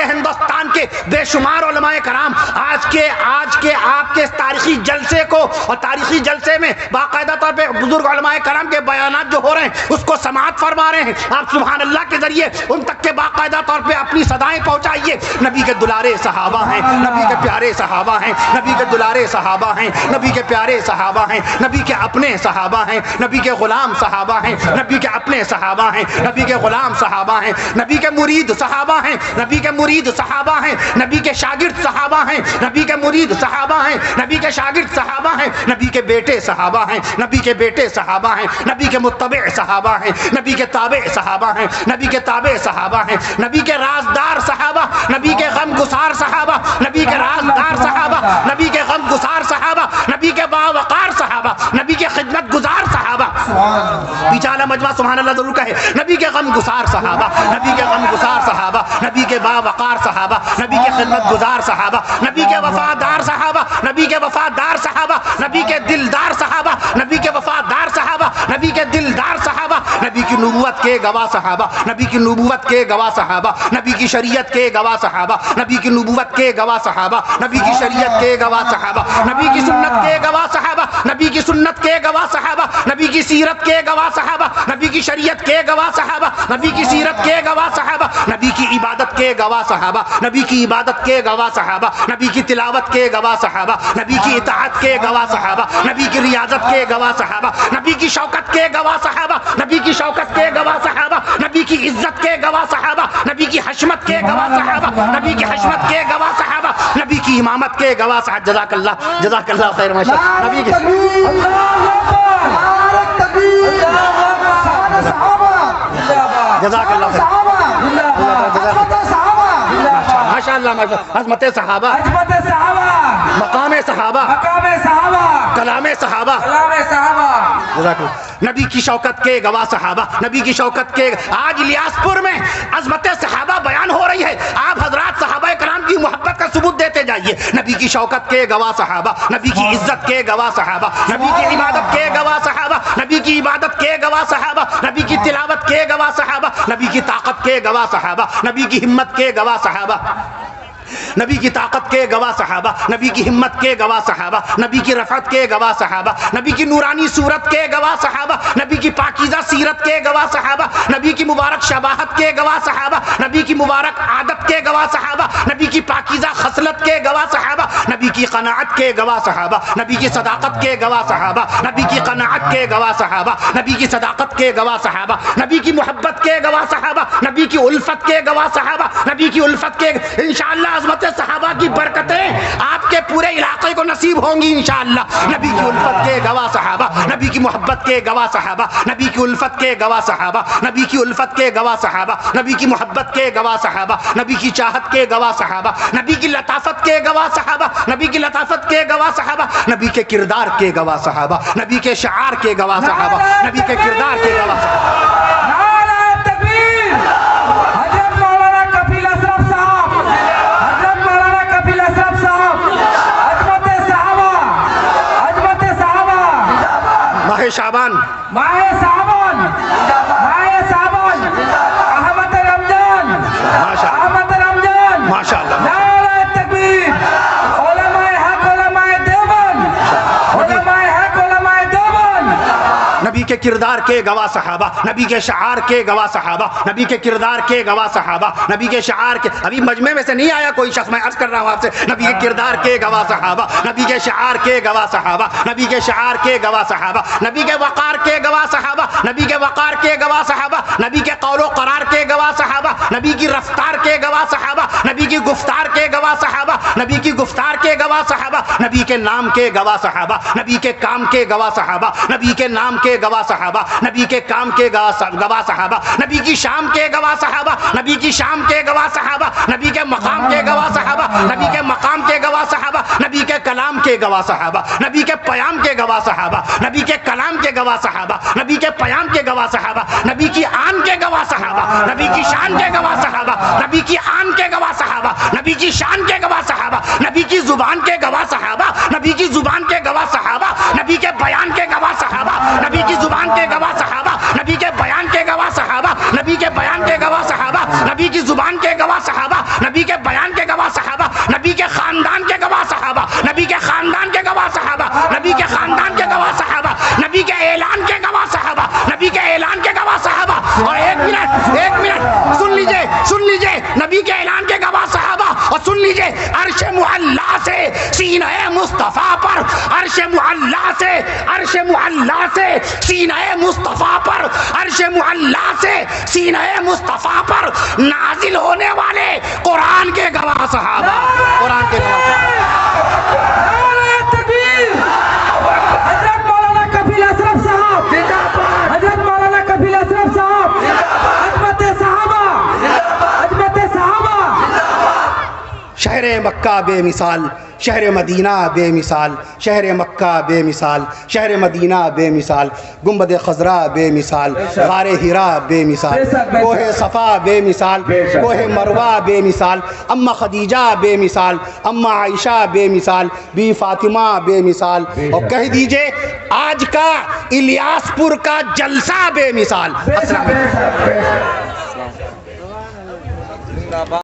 ہندوستان کے بے شمار علماء کرام آج کے آپ کے تاریخی جلسے کو اور تاریخی جلسے میں باقاعدہ طور پہ بزرگ علماء کرام کے بیانات جو ہو رہے ہیں اس کو سماعت فرما رہے ہیں. آپ سبحان اللہ کے ذریعے ان تک کے باقاعدہ طور پہ اپنی صدائیں پہنچائیے. نبی کے دلارے صحابہ ہیں، نبی کے پیارے صحابہ ہیں، نبی کے دلارے صحابہ ہیں، نبی کے پیارے صحابہ ہیں، نبی کے اپنے صحابہ ہیں، نبی کے غلام صحابہ ہیں، نبی کے اپنے صحابہ ہیں، نبی کے غلام صحابہ ہیں، نبی کے مرید صحابہ ہیں، نبی کے مرید صحابہ ہیں، نبی کے شاگرد صحابہ ہیں، نبی کے مرید صحابہ ہیں، نبی کے شاگرد صحابہ ہیں، نبی کے بیٹے صحابہ ہیں، نبی کے بیٹے صحابہ ہیں، نبی کے متبع صحابہ ہیں، نبی کے تابع صحابہ ہیں، نبی کے تابع صحابہ ہیں، نبی کے رازدار صحابہ، نبی کے غم گسار صحابہ، نبی کے رازدار صحابہ، نبی کے غم گسار صحابہ، نبی کے باوقار صحابہ، نبی کے خدمت گزار صحابہ. پیچھے اعلیٰ مجمع سبحان اللہ ضرور کہے. نبی کے غم گسار صحابہ, نبی کے غم گسار صحابہ, نبی کے باوقار صحابہ, نبی کے خدمت گزار صحابہ, نبی کے وفادار صحابہ, نبی کے وفادار صحابہ, نبی کے دلدار صحابہ, نبی کے وفادار صحابہ, نبی کے دلدار صحابہ, نبی کی نبوت کے گواہ صحابہ, نبی کی نبوت کے گواہ صحابہ, نبی کی شریعت کے گواہ صحابہ, نبی کی نبوت کے گواہ صحابہ, نبی کی شریعت کے گواہ صحابہ, نبی کی سنت کے گواہ صحابہ, نبی کی سنت کے گواہ صحابہ, نبی کی سیرت کے گواہ صحابہ, نبی کی شریعت کے گواہ صحابہ, نبی کی سیرت کے گواہ صحابہ, نبی کی عبادت کے گواہ صحابہ, نبی کی عبادت کے گواہ صحابہ, نبی کی تلاوت کے گواہ صحابہ, نبی کی اطاعت کے گواہ صحابہ, نبی کی ریاضت کے گواہ صحابہ, نبی کی شوکت کے گواہ صحابہ, نبی کی شوکت کے گواہ صحابہ, نبی کی عزت کے گواہ صحابہ, نبی کی حشمت کے گواہ صحابہ, نبی کی حشمت کے گواہ صحابہ, نبی کی امامت کے گواہ صحابہ. جزاک اللہ خیر ماشاءاللہ. نبی کی جزاک اللہ ماشاءاللہ. عظمت صحابہ, مقام صحابہ, کلام صحابہ, جزاک اللہ. نبی کی شوکت کے گواہ صحابہ, نبی کی شوکت کے. آج الیاسپور میں عظمت صحابہ بیان ہو رہی ہے. آپ حضرات صحابہ کرام کی محبت کا ثبوت دیتے جائیے. نبی کی شوکت کے گواہ صحابہ, نبی کی عزت کے گواہ صحابہ, نبی کی عبادت کے گواہ صحابہ, نبی کی عبادت کے گواہ صحابہ, نبی کی تلاوت کے گواہ صحابہ, نبی کی طاقت کے گواہ صحابہ, نبی کی ہمت کے گواہ صحابہ, نبی کی طاقت کے گواہ صحابہ, نبی کی ہمت کے گواہ صحابہ, نبی کی رفعت کے گواہ صحابہ, نبی کی نورانی صورت کے گواہ صحابہ, نبی کی پاکیزہ سیرت کے گواہ صحابہ, نبی کی مبارک شباہت کے گواہ صحابہ, نبی کی مبارک عادت کے گواہ صحابہ, نبی کی پاکیزہ خصلت کے گواہ صحابہ, نبی کی قناعت کے گواہ صحابہ, نبی کی صداقت کے گواہ صحابہ, نبی کی قناعت کے گواہ صحابہ, نبی کی صداقت کے گواہ صحابہ, نبی کی محبت کے گواہ صحابہ, نبی کی الفت کے گواہ صحابہ, نبی کی الفت کے. انشاءاللہ عظمت صحابہ کی برکتیں آپ کے پورے علاقے کو نصیب ہوں گی انشاءاللہ. نبی کی الفت کے گواہ صحابہ, نبی کی محبت کے گواہ صحابہ, نبی کی الفت کے گواہ صحابہ, نبی کی الفت کے گواہ صحابہ, نبی کی محبت کے گواہ صحابہ, نبی کی چاہت کے گواہ صحابہ, نبی کی لطافت کے گواہ صحابہ, نبی کی لطافت کے گواہ صحابہ, نبی کے کردار کے گواہ صحابہ, نبی کے شعار کے گواہ صحابہ, نبی کے کردار کے گواہ صحابہ. شعبان, ماہ صابن, ماہ صابن, احمد رمضان, احمد رمضان, ماشاءاللہ. نعرہ تکبیر. علماء حق, علماء دیوبند, علماء حق, علماء دیوبند. نبی کے کردار کے گواہ صحابہ, نبی کے شعار کے گواہ صحابہ, نبی کے کردار کے گواہ صحابہ, نبی کے شعار کے. ابھی مجمع میں سے نہیں آیا کوئی شخص, میں عرض کر رہا ہوں آپ سے. نبی کے کردار کے گواہ صحابہ, نبی کے شعار کے گواہ صحابہ, نبی کے شعار کے گواہ صحابہ, نبی کے وقار کے گواہ صحابہ, نبی کے وقار کے گواہ صحابہ, نبی کے قول و قرار کے گواہ صحابہ, نبی کی رفتار کے گواہ صحابہ, نبی کی گفتار کے گواہ صحابہ, نبی کی گفتار کے گواہ صحابہ, نبی کے نام کے گواہ صحابہ, نبی کے کام کے گواہ صحابہ, نبی کے نام کے گواہ صحابہ, نبی کے کام کے گواہ صحابہ, نبی کی شام کے گواہ صحابہ, نبی کی شام کے گواہ صحابہ, نبی کے مقام کے گواہ صحابہ, نبی کے مقام کے گواہ صحابہ, نبی کے کلام کے گواہ صحابہ, نبی کے پیام کے گواہ صحابہ, نبی کے کلام کے گواہ صحابہ, نبی کے پیام کے گواہ صحابہ, نبی کی آن کے گواہ صحابہ, نبی کی شان کے گواہ صحابہ, نبی کی آن کے گواہ صحابہ, نبی کی شان کے گواہ صحابہ, نبی کی زبان کے گواہ صحابہ, نبی کی زبان کے گواہ صحابہ, نبی کے بیان کے گواہ صحابہ, نبی کی زبان کے گواہ صحابہ, نبی کے بیان کے گواہ صحابہ, نبی کے بیان کے گواہ صحابہ, نبی کی زبان کے گواہ صحابہ, نبی کے بیان کے گواہ صحابہ, نبی کے خاندان کے گواہ صحابہ, نبی کے خاندان کے گواہ صحابہ, نبی کے خاندان کے گواہ صحابہ, نبی کے اعلان کے گواہ صحابہ, نبی کے اعلان کے گواہ صحابہ. اور ایک منٹ سن لیجئے نبی کے اعلان کے گواہ صحابہ, اور سن لیجئے عرش معلا سے سینہ مصطفیٰ پر, عرش معلا سے, عرش معلا سے سینہ مصطفیٰ پر, عرش معلا سے سینہ مصطفیٰ پر نازل ہونے والے قرآن کے گواہ صحابہ, قرآن کے گواہ صحابہ. حضرت مولانا کفیل اشرف صاحب, حضرت مولانا کفیل اشرف صاحب, عظمت صحابہ, عظمت صحابہ. شہر مکہ بے مثال، شہر مدینہ بے مثال، شہر مکہ بے مثال، شہر مدینہ بے مثال، گنبد خضرا بے مثال، غار ہرا بے مثال، کوہ صفا بے مثال، کوہ مروہ بے مثال، اماں خدیجہ بے مثال، اماں عائشہ بے مثال، بی فاطمہ بے مثال، اور کہہ دیجئے آج کا الیاس پور کا جلسہ بے مثال۔ السلام علیکم۔